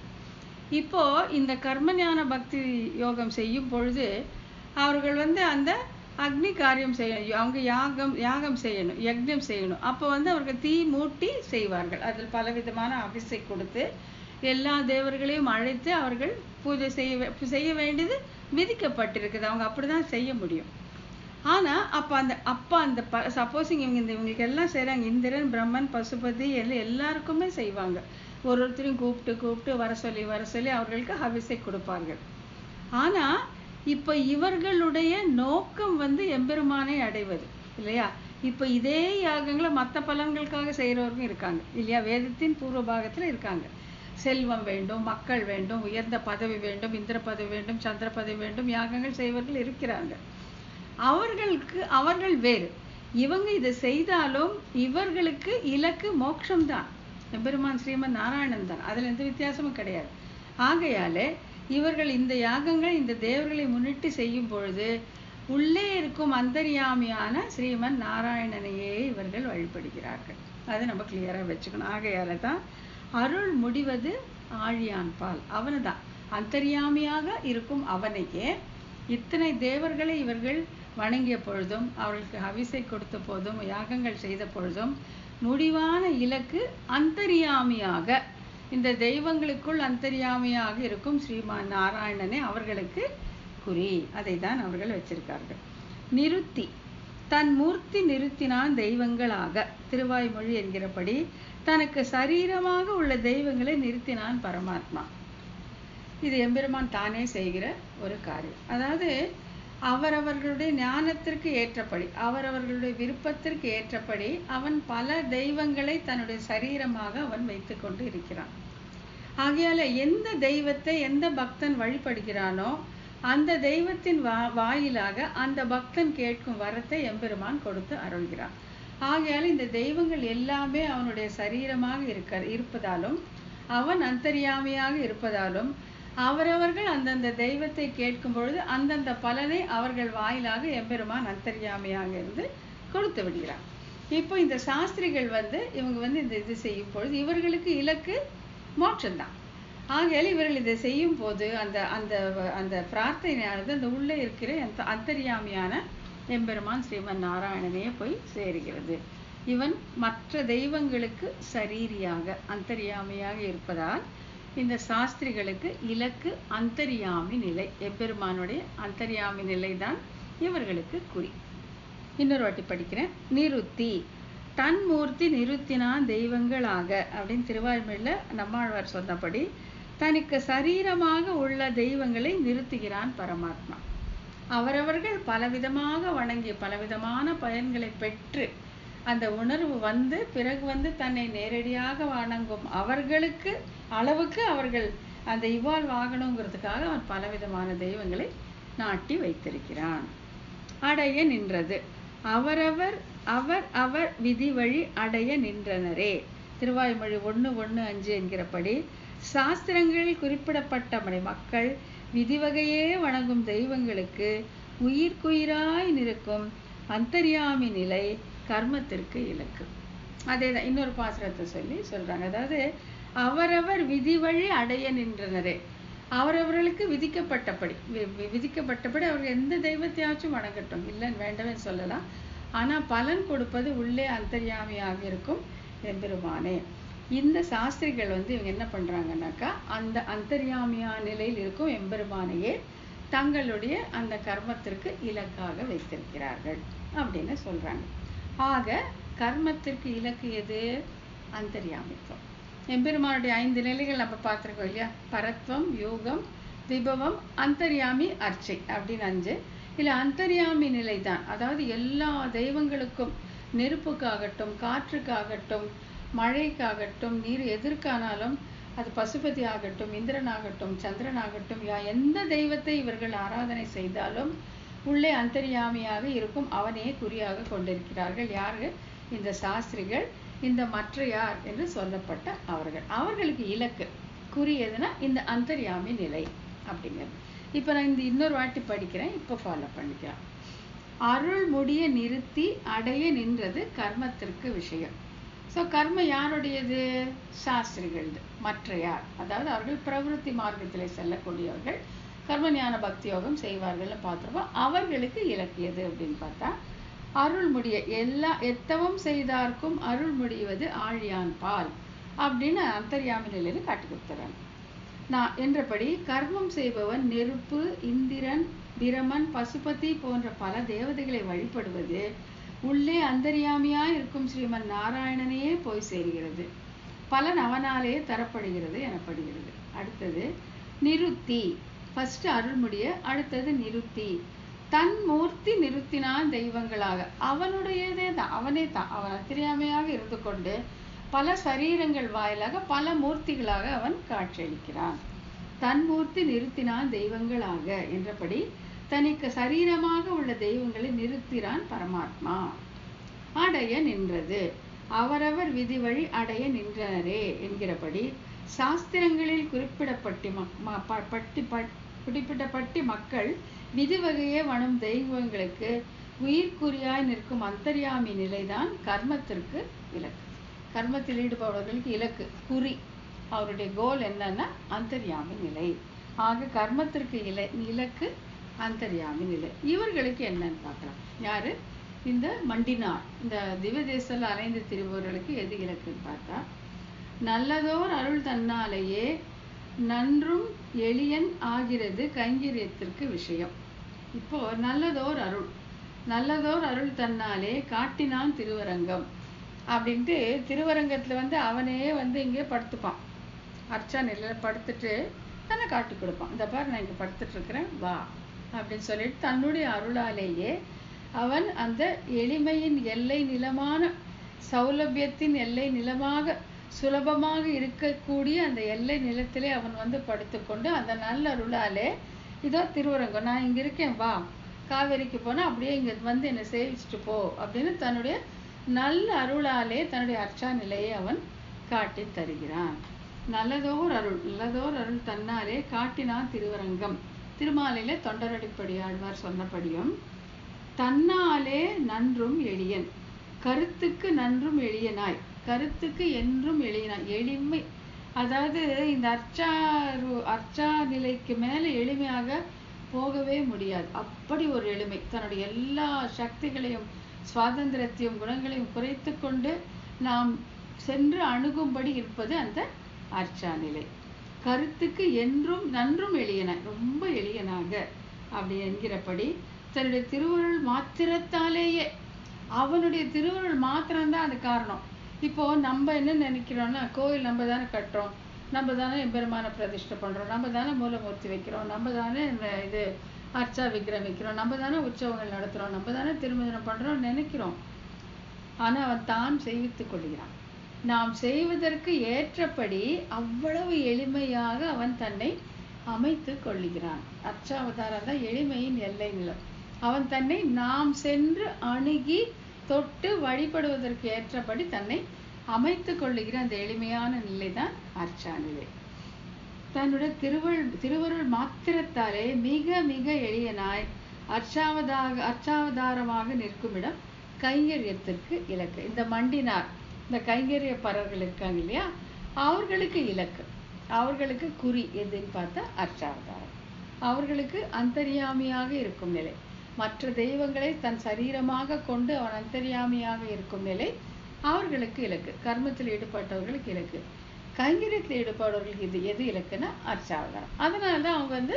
இப்போ இந்த கர்மஞான பக்தி யோகம் செய்யும் பொழுது அவர்கள் வந்து அந்த அக்னி காரியம் செய்யணும், அவங்க யாகம் செய்யணும், யக்ஞம் செய்யணும். அப்போ வந்து அவர்கள் தீ மூட்டி செய்வார்கள். அதில் பலவிதமான அபிஷை கொடுத்து எல்லா தேவர்களையும் அழைத்து அவர்கள் பூஜை செய்ய வேண்டியது விதிக்கப்பட்டிருக்குது. அவங்க அப்படிதான் செய்ய முடியும். ஆனா அப்ப அந்த சப்போஸிங் இவங்களுக்கு எல்லாம் செய்றாங்க, இந்திரன், பிரம்மன், பசுபதி எல்லாருக்குமே செய்வாங்க. ஒருத்தரையும் கூப்பிட்டு வர சொல்லி அவர்களுக்கு அபிஷை கொடுப்பார்கள். ஆனா இப்ப இவர்களுடைய நோக்கம் வந்து எம்பெருமானை அடைவது இல்லையா? இப்ப இதே யாகங்களை மற்ற பலன்களுக்காக செய்யறவர்கள் இருக்காங்க இல்லையா? வேதத்தின் பூர்வ பாகத்துல இருக்காங்க. செல்வம் வேண்டும், மக்கள் வேண்டும், உயர்ந்த பதவி வேண்டும், இந்திர பதவி வேண்டும், சந்திர பதவி வேண்டும், யாகங்கள் செய்வர்கள் இருக்கிறாங்க. அவர்கள் வேறு. இவங்க இதை செய்தாலும் இவர்களுக்கு இலக்கு மோட்சம்தான், எம்பெருமான் ஸ்ரீமன் நாராயணன் தான். அதுல எந்த வித்தியாசமும் கிடையாது. ஆகையாலே இவர்கள் இந்த யாகங்களை இந்த தேவர்களை முன்னிட்டு செய்யும் பொழுது உள்ளே இருக்கும் அந்தர்யாமியான ஸ்ரீமன் நாராயணனையே இவர்கள் வழிபடுகிறார்கள். அதை நம்ம கிளியரா வச்சுக்கணும். ஆகையால தான் அருள் முடிவது ஆழியான் பால், அவனுதான் அந்தர்யாமியாக இருக்கும் அவனையே இத்தனை தேவர்களை இவர்கள் வணங்கிய பொழுதும் அவர்களுக்கு அபிஷை கொடுத்த போதும் யாகங்கள் செய்த பொழுதும் முடிவான இலக்கு அந்தர்யாமியாக இந்த தெய்வங்களுக்குள் அந்தர்யாமியாக இருக்கும் ஸ்ரீமான் நாராயணனே அவர்களுக்கு குறி. அதை தான் அவர்கள் வச்சிருக்கார்கள். நிறுத்தி தன் மூர்த்தி நிறுத்தினான் தெய்வங்களாக, திருவாய்மொழி என்கிறபடி தனக்கு சரீரமாக உள்ள தெய்வங்களை நிறுத்தினான் பரமாத்மா. இது எம்பெருமான் தானே செய்கிற ஒரு காரியம். அதாவது அவரவர்களுடைய ஞானத்திற்கு ஏற்றபடி, அவரவர்களுடைய விருப்பத்திற்கு ஏற்றபடி அவன் பல தெய்வங்களை தன்னுடைய சரீரமாக அவன் வைத்து கொண்டு இருக்கிறான். ஆகையால எந்த தெய்வத்தை எந்த பக்தன் வழிபடுகிறானோ அந்த தெய்வத்தின் வாயிலாக அந்த பக்தன் கேட்கும் வரத்தை எம்பெருமான் கொடுத்து அருள்கிறான். ஆகையால இந்த தெய்வங்கள் எல்லாமே அவனுடைய சரீரமாக இருப்பதாலும் அவன் அந்தர்யாமியாக இருப்பதாலும் அவரவர்கள் அந்தந்த தெய்வத்தை கேட்கும் பொழுது அந்தந்த பலனை அவர்கள் வாயிலாக எம்பெருமான் அந்தர்யாமியாக இருந்து கொடுத்து விடுகிறான். இப்போ இந்த சாஸ்திரிகள் இவங்க இந்த இது செய்யும் பொழுது இவர்களுக்கு இலக்கு மோட்சம்தான். ஆகையால் இவர்கள் இதை செய்யும் போது அந்த அந்த அந்த பிரார்த்தனையானது அந்த உள்ளே இருக்கிற அந்தர்யாமியான எம்பெருமான் ஸ்ரீமன் நாராயணனே போய் சேருகிறது. இவன் மற்ற தெய்வங்களுக்கு சரீரியாக அந்தர்யாமியாக இருப்பதால் இந்த சாஸ்திரிகளுக்கு இலக்கு அந்தர்யாமி நிலை, எம்பெருமானுடைய அந்தர்யாமி நிலை தான் இவர்களுக்கு குறி. இன்னொரு வாட்டி படிக்கிறேன். நிருத்தி தன் மூர்த்தி நிறுத்தினான் தெய்வங்களாக அப்படின்னு திருவாய்மொழியில நம்மாழ்வார் சொன்னபடி தனக்கு சரீரமாக உள்ள தெய்வங்களை நிறுத்துகிறான் பரமாத்மா. அவரவர்கள் பலவிதமாக வணங்கி பலவிதமான பயன்களை பெற்று அந்த உணர்வு பிறகு தன்னை நேரடியாக வணங்கும் அவர்களுக்கு அளவுக்கு அவர்கள் அந்த இவால்வ் ஆகணுங்கிறதுக்காக அவன் பலவிதமான தெய்வங்களை நாட்டி வைத்திருக்கிறான். அடைய நின்றது அவரவர் அவர் அவர் விதி வழி அடைய நின்றனரே. திருவாய்மொழி 1:1-5 என்கிறபடி சாஸ்திரங்களில் குறிப்பிடப்பட்டபடி மக்கள் விதிவகையே வணங்கும் தெய்வங்களுக்கு உயிர்க்குயிராய் நிற்கும் அந்தர்யாமி நிலை கர்மத்திற்கு இலக்கு. அதேதான் இன்னொரு பாசுரத்தை சொல்றாங்க. அதாவது அவரவர் விதி வழி அடைய நின்றனரே, அவரவர்களுக்கு விதிக்கப்பட்டபடி அவர்கள் எந்த தெய்வத்தையாச்சும் வணங்கட்டும், இல்லைன்னு வேண்டவே சொல்லலாம். ஆனா பலன் கொடுப்பது உள்ளே அந்தர்யாமியாக இருக்கும் எம்பெருமானே. இந்த சாஸ்திரிகள் இவங்க என்ன பண்றாங்கன்னாக்கா அந்த அந்தர்யாமியா நிலையில் இருக்கும் எம்பெருமானையே தங்களுடைய அந்த கர்மத்திற்கு இலக்காக வைத்திருக்கிறார்கள் அப்படின்னு சொல்றாங்க. ஆக கர்மத்திற்கு இலக்கு எது? அந்தர்யாமித்துவம். எம்பெருமானுடைய 5 நிலைகள் நம்ம பார்த்திருக்கோம் இல்லையா? பரத்வம், யோகம், விபவம், அந்தர்யாமி, அர்ச்சை அப்படின்னு 5. இல்ல அந்தர்யாமி நிலை தான். அதாவது எல்லா தெய்வங்களுக்கும் நெருப்புக்காகட்டும், காற்றுக்காகட்டும், மழைக்காகட்டும், நீர் எதற்கானாலும் அது பசுபதி ஆகட்டும், இந்திரன் ஆகட்டும், சந்திரன் ஆகட்டும், எந்த தெய்வத்தை இவர்கள் ஆராதனை செய்தாலும் உள்ளே அந்தர்யாமியாக இருக்கும் அவனே குறியாக கொண்டிருக்கிறார்கள். யாரு? இந்த சாஸ்திரிகள். இந்த மற்ற யார் என்று சொல்லப்பட்ட அவர்களுக்கு இலக்கு குறி எதுனா இந்த அந்தர்யாமி நிலை அப்படிங்கிறது. இப்ப நான் இந்த இன்னொரு வாட்டி படிக்கிறேன், இப்ப ஃபாலோ பண்ணிக்கலாம். அருள் முடிய நிறுத்தி அடைய நின்றது கர்மத்திற்கு விஷயம். ஸோ கர்ம யாருடையது? சாஸ்திரிகளது. மற்ற யார்? அதாவது அவர்கள் பிரவருத்தி மார்க்கத்திலே செல்லக்கூடியவர்கள், கர்ம ஞான பக்தி யோகம் செய்வார்கள்னு பார்த்துருப்போம். அவர்களுக்கு இலக்கியது அப்படின்னு பார்த்தா அருள் முடிய எத்தவம் செய்தார்க்கும் அருள் முடிவது ஆழியான் பால் அப்படின்னு அந்தர்யாமி நிலையில காட்டி கொடுத்துறாங்க. நான் என்றபடி கர்மம் செய்பவன் நெருப்பு, இந்திரன், பிரமன், பசுபதி போன்ற பல தேவதைகளை வழிபடுவது உள்ளே அந்தர்யாமியா இருக்கும் ஸ்ரீமன் நாராயணனையே போய் சேர்கிறது. பலன் அவனாலே தரப்படுகிறது எனப்படுகிறது. அடுத்தது நிருத்தி. ஃபர்ஸ்ட் அருள்முடிய, அடுத்தது நிருத்தி. தன் மூர்த்தி நிறுத்தினான் தெய்வங்களாக. அவனுடையதே தான், அவனே தான். அவன் அந்தர்யாமியாக இருந்து கொண்டு பல சரீரங்கள் வாயிலாக பல மூர்த்திகளாக அவன் காட்சியளிக்கிறான். தன் மூர்த்தி நிறுத்தினான் தெய்வங்களாக என்றபடி தனக்கு சரீரமாக உள்ள தெய்வங்களை நிறுத்தினான் பரமாத்மா. அடைய நின்றது அவரவர் விதி வழி அடைய நின்றனரே என்கிறபடி சாஸ்திரங்களில் குறிப்பிடப்பட்டு மக்கள் விதி வகையே வனம் தெய்வங்களுக்கு உயிர்க்குறியாய் நிற்கும் அந்தர்யாமி நிலைதான் கர்மத்திற்கு இலக்கு. கர்மத்தில் ஈடுபவர்களுக்கு இலக்கு குறி, அவருடைய கோல் என்னன்னா அந்தர்யாமி நிலை. ஆக கர்மத்திற்கு இலக்கு அந்தர்யாமி நிலை. இவர்களுக்கு என்னன்னு பார்க்கலாம். யாரு? இந்த மண்டினார், இந்த திவ்ய தேசத்தில் அலைந்து திரிபவர்களுக்கு எது இலக்குன்னு பார்த்தா நல்லதோர் அருள் தன்னாலேயே நன்றும் எளியன் ஆகிறது கைங்கரியத்திற்கு விஷயம். இப்போ நல்லதோர் அருள் தன்னாலே காட்டினான் திருவரங்கம் அப்படின்ட்டு திருவரங்கத்துல அவனே இங்கே படுத்துப்பான். அர்ச்சா நிலையில படுத்துட்டு தன்னை காட்டி கொடுப்பான். இந்த பாரு நான் இங்க படுத்துட்டு இருக்கிறேன் வா அப்படின்னு சொல்லிட்டு தன்னுடைய அருளாலேயே அவன் அந்த எளிமையின் எல்லை நிலமான சௌலபியத்தின் எல்லை நிலமாக சுலபமாக இருக்கக்கூடிய அந்த எல்லை நிலத்திலே அவன் வந்து படுத்துக்கொண்டு அந்த நல்ல அருளாலே இதோ திருவரங்கம் நான் இங்க இருக்கேன், வா, காவேரிக்கு போனா அப்படியே இங்க வந்து என்னை சேவிச்சுட்டு போ அப்படின்னு தன்னுடைய நல்ல அருளாலே தன்னுடைய அர்ச்சா நிலையை அவன் காட்டி தருகிறான். நல்லதோர் அருள் தன்னாலே காட்டினான் திருவரங்கம். திருமாலையில தொண்டரடிப்படி ஆழ்வார் சொன்னபடியும் தன்னாலே நன்றும் எளியன், கருத்துக்கு நன்றும் எளியனாய், கருத்துக்கு என்றும் எளியனாய், எளிமை, அதாவது இந்த அர்ச்சா நிலைக்கு மேல எளிமையாக போகவே முடியாது. அப்படி ஒரு எளிமை, தன்னுடைய எல்லா சக்திகளையும் சுவாதந்திரத்தையும் குணங்களையும் குறைத்து கொண்டு நாம் சென்று அணுகும்படி இருப்பது அந்த அர்ச்சா நிலை. கருத்துக்கு என்றும் நன்றும் எளியனாய், ரொம்ப எளியனாக அப்படி என்கிறபடி தன்னுடைய திருவருள் மாத்திரத்தாலேயே, அவனுடைய திருவருள் மாத்திரம்தான் அது காரணம். இப்போ நம்ம என்ன நினைக்கிறோம்னா, கோயில் நம்ம தானே கட்டுறோம், நம்ம தானே எம்பெருமான பிரதிஷ்டை பண்றோம், நம்ம தானே மூலமூர்த்தி வைக்கிறோம், நம்ம தானே இது அர்ச்சா விக்கிரம் வைக்கிறோம், நம்ம தானே உற்சவங்கள் நடத்துறோம், நம்ம தானே திருமணம் பண்றோம் நினைக்கிறோம். ஆனா அவன் தான் செய்வித்துக் கொள்கிறான். நாம் செய்வதற்கு ஏற்றபடி அவ்வளவு எளிமையாக அவன் தன்னை அமைத்து கொள்ளுகிறான். அர்ச்சாவதாரம் தான் எளிமையின் எல்லை நிலம். அவன் தன்னை நாம் சென்று அணுகி தொட்டு வழிபடுவதற்கு ஏற்றபடி தன்னை அமைத்து கொள்ளுகிற அந்த எளிமையான நிலைதான் அர்ச்சா நிலை. தன்னுடைய திருவருள் மாத்திரத்தாலே மிக மிக எளியனாய் அர்ச்சாவதாரமாக நிற்கும் இடம் கைங்கரியத்திற்கு இலக்கு. இந்த மண்டினார், இந்த கைங்கரிய பரர்கள் இருக்காங்க இல்லையா, அவர்களுக்கு இலக்கு, அவர்களுக்கு குறி எதுன்னு பார்த்தா அர்ச்சாவதாரம். அவர்களுக்கு அந்தர்யாமியாக இருக்கும் நிலை, மற்ற தெய்வங்களை தன் சரீரமாக கொண்டு அவன் அந்தர்யாமியாக இருக்கும் நிலை அவர்களுக்கு இலக்கு. கர்மத்தில் ஈடுபட்டவர்களுக்கு இலக்கு. கைங்கரியத்தில் ஈடுபடுவர்களுக்கு இது எது இலக்குன்னா அர்ச்சாவதாரம். அதனாலதான் அவங்க வந்து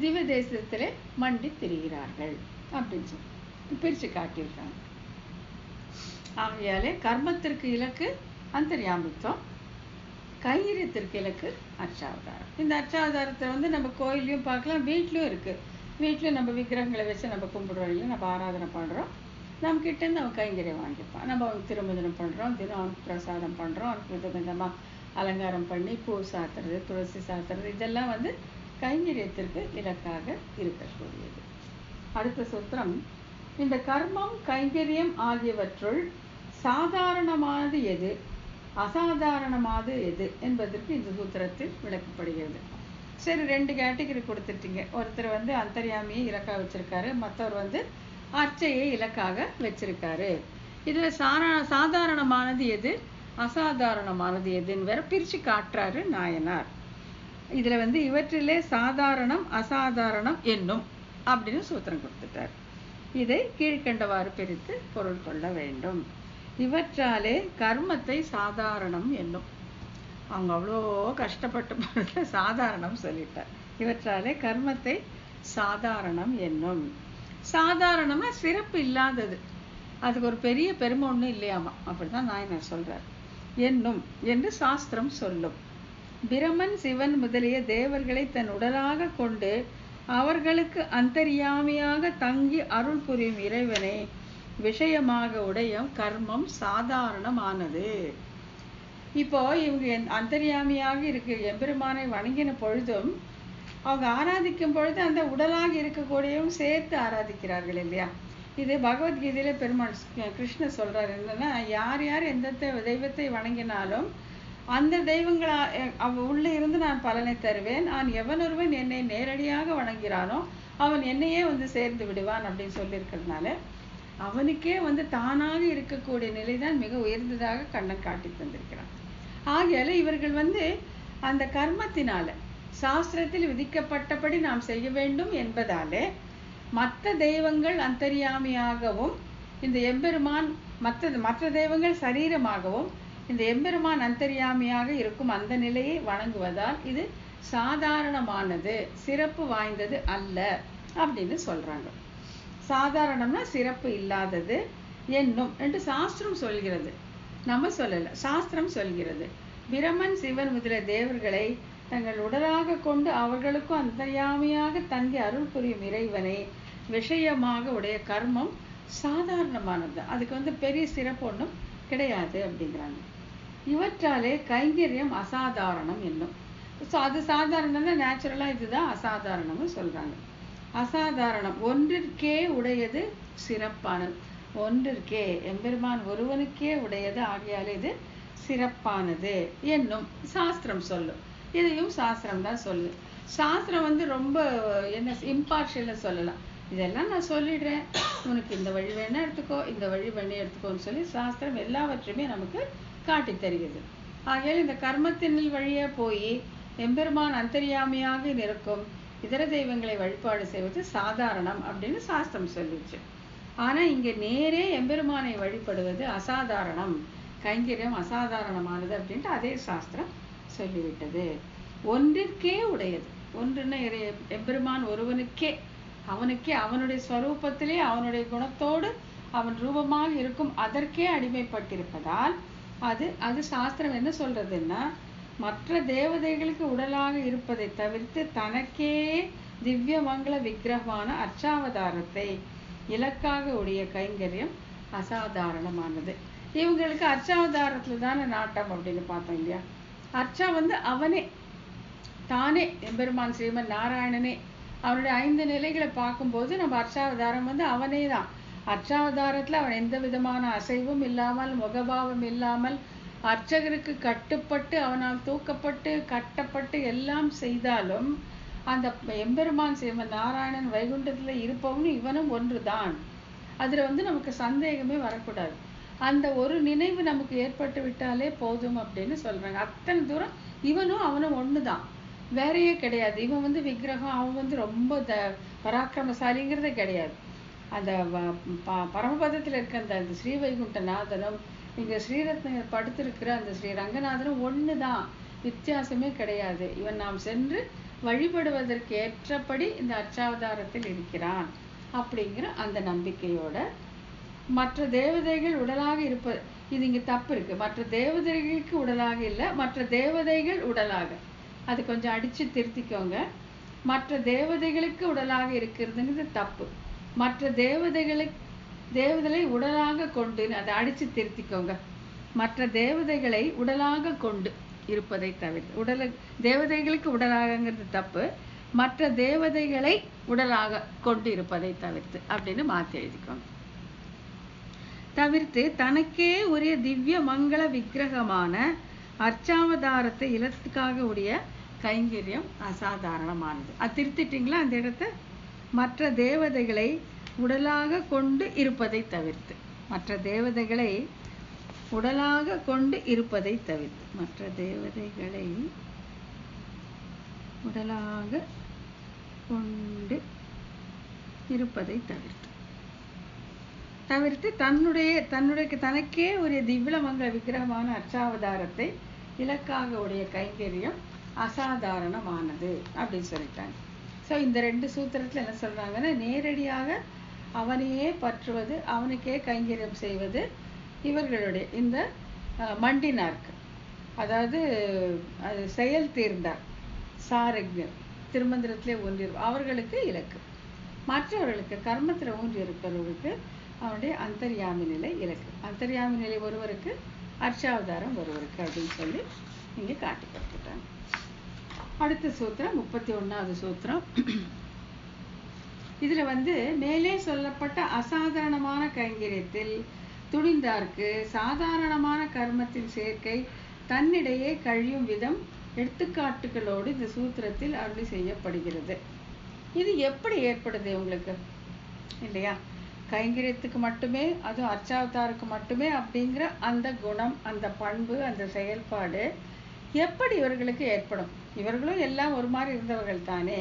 திவ்ய தேசத்திலே மண்டி திரிகிறார்கள் அப்படின்னு சொல்லி பிரிச்சு காட்டியிருக்காங்க. ஆகையாலே கர்மத்திற்கு இலக்கு அந்தர்யாமித்துவம், கைங்கரியத்திற்கு இலக்கு அர்ச்சாவதாரம். இந்த அர்ச்சாவதாரத்தை வந்து நம்ம கோயிலையும் பார்க்கலாம், வீட்லயும் இருக்கு. வீட்டில் நம்ம விக்கிரகங்களை வச்சு நம்ம கும்பிடுறோம் இல்லை, நம்ம ஆராதனை பண்ணுறோம், நம்ம கிட்டேருந்து அவன் கைங்கரியம் வாங்கிப்பான். நம்ம அவனுக்கு திருமஞ்சனம் பண்ணுறோம், தினம் அவனுக்கு பிரசாதம் பண்ணுறோம், அவனுக்கு விதவிதமாக அலங்காரம் பண்ணி பூ சாத்துறது, துளசி சாத்துறது, இதெல்லாம் வந்து கைங்கரியத்திற்கு இலக்காக இருக்கக்கூடியது. அடுத்த சூத்திரம், இந்த கர்மம் கைங்கரியம் ஆகியவற்றுள் சாதாரணமானது எது, அசாதாரணமானது எது என்பதற்கு இந்த சூத்திரத்தில் விளக்கப்படுகிறது. சரி, ரெண்டு கேட்டகரி கொடுத்துட்டீங்க. ஒருத்தர் வந்து அந்தர்யாமியை இலக்காக வச்சிருக்காரு, மற்றவர் வந்து அர்ச்சையை இலக்காக வச்சிருக்காரு. இதுல சாதாரணமானது எது, அசாதாரணமானது எதுன்னு வேற பிரிச்சு காட்டுறாரு நாயனார். இதுல வந்து இவற்றிலே சாதாரணம் அசாதாரணம் என்னும் அப்படின்னு சூத்திரம் கொடுத்துட்டார். இதை கீழ்கண்டவாறு பிரித்து பொருள் கொள்ள வேண்டும். இவற்றாலே கர்மத்தை சாதாரணம் என்னும். அவங்க அவ்வளோ கஷ்டப்பட்டு சாதாரணம் சொல்லிட்டார். இவற்றாலே கர்மத்தை சாதாரணம் என்னும். சாதாரணம்னா சிறப்பு இல்லாதது, அதுக்கு ஒரு பெரிய பெருமை ஒன்றும் இல்லையாமா, அப்படிதான் நாயனார் சொல்றார். என்னும் என்று சாஸ்திரம் சொல்லும். பிரமன் சிவன் முதலிய தேவர்களை தன் உடலாக கொண்டு அவர்களுக்கு அந்தர்யாமியாக தங்கி அருள் புரியும் இறைவனை விஷயமாக உடைய கர்மம் சாதாரணமானது. இப்போ இவங்க அந்தர்யாமியாக இருக்கு எம்பெருமானை வணங்கின பொழுதும் அவங்க ஆராதிக்கும் பொழுது அந்த உடலாக இருக்கக்கூடியவும் சேர்த்து ஆராதிக்கிறார்கள் இல்லையா. இது பகவத்கீதையில பெருமாள் கிருஷ்ணர் சொல்றாரு என்னன்னா, யார் யார் எந்த தெய்வத்தை வணங்கினாலும் அந்த தெய்வங்களா உள்ள இருந்து நான் பலனை தருவேன், நான் எவனொருவன் என்னை நேரடியாக வணங்கிறானோ அவன் என்னையே வந்து சேர்ந்து விடுவான் அப்படின்னு சொல்லியிருக்கிறதுனால அவனுக்கே வந்து தானாக இருக்கக்கூடிய நிலைதான் மிக உயர்ந்ததாக கண்ணன் காட்டி தந்திருக்கிறான். ஆகையால இவர்கள் வந்து அந்த கர்மத்தினால சாஸ்திரத்தில் விதிக்கப்பட்டபடி நாம் செய்ய வேண்டும் என்பதாலே மற்ற தெய்வங்கள் அந்தர்யாமியாகவும் இந்த எம்பெருமான் மற்ற தெய்வங்கள் சரீரமாகவும் இந்த எம்பெருமான் அந்தர்யாமியாக இருக்கும் அந்த நிலையை வணங்குவதால் இது சாதாரணமானது, சிறப்பு வாய்ந்தது அல்ல அப்படின்னு சொல்றாங்க. சாதாரணம்னா சிறப்பு இல்லாதது என்னும் என்று சாஸ்திரம் சொல்கிறது, நம்ம சொல்லல, சாஸ்திரம் சொல்கிறது. பிரமன் சிவன் முதலிய தேவர்களை தங்கள் உடலாக கொண்டு அவர்களுக்கும் அந்தர்யாமியாக தங்கி அருள் புரியும் இறைவனை விஷயமாக உடைய கர்மம் சாதாரணமானது. அதுக்கு பெரிய சிறப்பு ஒன்றும் கிடையாது அப்படிங்கிறாங்க. இவற்றாலே கைங்கரியம் அசாதாரணம் என்னும். ஸோ அது சாதாரணம்னா நேச்சுரலா இதுதான் அசாதாரணம்னு சொல்றாங்க. அசாதாரணம் ஒன்றிற்கே உடையது சிறப்பானது. ஒன்றிற்கே எம்பெருமான் ஒருவனுக்கே உடையது ஆகியாலே இது சிறப்பானது என்னும் சாஸ்திரம் சொல்லும். இதையும் சாஸ்திரம் தான் சொல்லு. சாஸ்திரம் ரொம்ப என்ன இம்பார்ஷியல்னு சொல்லலாம். இதெல்லாம் நான் சொல்லிடுறேன், உனக்கு இந்த வழி வேணா எடுத்துக்கோ, இந்த வழி வேணா எடுத்துக்கோன்னு சொல்லி சாஸ்திரம் எல்லாவற்றையுமே நமக்கு காட்டி தருகிறது. ஆகையால் இந்த கர்மத்தின் வழியே போய் எம்பெருமான் அந்தர்யாமியாக இருக்கும் இதர தெய்வங்களை வழிபாடு செய்வது சாதாரணம் அப்படின்னு சாஸ்திரம் சொல்லிச்சு. ஆனா இங்க நேரே எம்பெருமானை வழிபடுவது அசாதாரணம், கைங்கரியம் அசாதாரணமானது அப்படின்ட்டு அதே சாஸ்திரம் சொல்லிவிட்டது. ஒன்றிற்கே உடையது. ஒன்றுன்னா எம்பெருமான் ஒருவனுக்கே, அவனுக்கே அவனுடைய ஸ்வரூபத்திலே அவனுடைய குணத்தோடு அவன் ரூபமாக இருக்கும் அதற்கே அடிமைப்பட்டிருப்பதால் அது சாஸ்திரம் என்ன சொல்றதுன்னா, மற்ற தேவதைகளுக்கு உடலாக இருப்பதை தவிர்த்து தனக்கே திவ்ய மங்கள விக்கிரகமான அர்ச்சாவதாரத்தை இலக்காக உடைய கைங்கரியம் அசாதாரணமானது. இவங்களுக்கு அர்ச்சாவதாரத்துல தானே நாட்டம் அப்படின்னு பார்த்தோம் இல்லையா. அர்ச்சா அவனே தானே எம்பெருமான் ஸ்ரீமன் நாராயணனே அவனுடைய 5 நிலைகளை பார்க்கும்போது நம்ம அர்ச்சாவதாரம் அவனே தான். அர்ச்சாவதாரத்துல அவன் எந்த விதமான அசைவும் இல்லாமல் முகபாவம் இல்லாமல் அர்ச்சகருக்கு கட்டுப்பட்டு அவனால் தூக்கப்பட்டு கட்டப்பட்டு எல்லாம் செய்தாலும் அந்த எம்பெருமான் ஸ்ரீமன் நாராயணன் வைகுண்டத்துல இருப்பவன் இவனும் ஒன்றுதான். அதுல நமக்கு சந்தேகமே வரக்கூடாது. அந்த ஒரு நினைவு நமக்கு ஏற்பட்டு விட்டாலே போதும் அப்படின்னு சொல்றாங்க. அத்தனை தூரம் இவனும் அவனும் ஒண்ணுதான், வேறையே கிடையாது. இவன் விக்கிரகம், அவன் ரொம்ப பராக்கிரமசாலிங்கிறதே கிடையாது. அந்த பரமபதத்துல இருக்க அந்த ஸ்ரீ வைகுண்டநாதனும் இங்க ஸ்ரீரத்னகர் படுத்திருக்கிற அந்த ஸ்ரீ ரங்கநாதனும் ஒண்ணுதான், வித்தியாசமே கிடையாது. இவன் நாம் சென்று வழிபடுவதற்கு ஏற்றபடி இந்த அர்ச்சாவதாரத்தில் இருக்கிறான் அப்படிங்கிற அந்த நம்பிக்கையோட மற்ற தேவதைகள் உடலாக இருப்பது, இது இங்க தப்பு இருக்கு. மற்ற தேவதைகளுக்கு உடலாக இல்லை, மற்ற தேவதைகள் உடலாக, அது கொஞ்சம் அடிச்சு திருத்திக்கோங்க. மற்ற தேவதைகளுக்கு உடலாக இருக்கிறதுங்கிறது தப்பு. மற்ற தேவதைகளை உடலாக கொண்டு, அதை அடிச்சு திருத்திக்கோங்க. மற்ற தேவதைகளை உடலாக கொண்டு இருப்பதை தவிர்த்து, தேவதைகளுக்கு உடலாகங்கிறது தப்பு, மற்ற தேவதைகளை உடலாக கொண்டு இருப்பதை தவிர்த்து அப்படின்னு மாற்றி எழுதிக்கோங்க. தவிர்த்து தனக்கே உரிய திவ்ய மங்கள விக்கிரகமான அர்ச்சாவதாரத்தை இலக்காக உடைய கைங்கரியம் அசாதாரணமானது. அது திருத்திட்டீங்களா அந்த இடத்த? மற்ற தேவதைகளை உடலாக கொண்டு இருப்பதை தவிர்த்து, மற்ற தேவதைகளை உடலாக கொண்டு இருப்பதை தவிர்த்து, மற்ற தேவதைகளை உடலாக கொண்டு இருப்பதை தவிர்த்து தனக்கே ஒரு திவ்யமங்கல விக்கிரகமான அர்ச்சாவதாரத்தை இலக்காக உடைய கைங்கரியம் அசாதாரணமானது அப்படின்னு சொல்லிட்டாங்க. ஸோ இந்த 2 சூத்திரத்துல என்ன சொல்றாங்கன்னா, நேரடியாக அவனையே பற்றுவது, அவனுக்கே கைங்கரியம் செய்வது இவர்களுடைய இந்த மண்டினார்க்கு, அதாவது அது செயல் தீர்ந்தார் சாரஜர் திருமந்திரத்திலே ஊன்றி அவர்களுக்கு இலக்கு. மற்றவர்களுக்கு கர்மத்தில் ஊன்றி இருக்கிறவர்களுக்கு அவனுடைய அந்தர்யாமி நிலை இலக்கு. அந்தர்யாமி நிலை ஒருவருக்கு, அர்ச்சாவதாரம் ஒருவருக்கு அப்படின்னு சொல்லி இங்கே காட்டி கொடுத்துட்டாங்க. அடுத்த சூத்திரம் 31வது சூத்திரம். இதுல மேலே சொல்லப்பட்ட அசாதாரணமான கைங்கரியத்தில் துணிந்தார்க்கு சாதாரணமான கர்மத்தின் சேர்க்கை தன்னிடையே கழியும் விதம் எடுத்துக்காட்டுகளோடு இந்த சூத்திரத்தில் அருளி செய்யப்படுகிறது. இது எப்படி ஏற்படுது உங்களுக்கு இல்லையா? கைங்கரியத்துக்கு மட்டுமே, அதுவும் அர்ச்சாவதாருக்கு மட்டுமே அப்படிங்கிற அந்த குணம், அந்த பண்பு, அந்த செயல்பாடு எப்படி இவர்களுக்கு ஏற்படும்? இவர்களும் எல்லாம் ஒரு மாதிரி இருந்தவர்கள் தானே,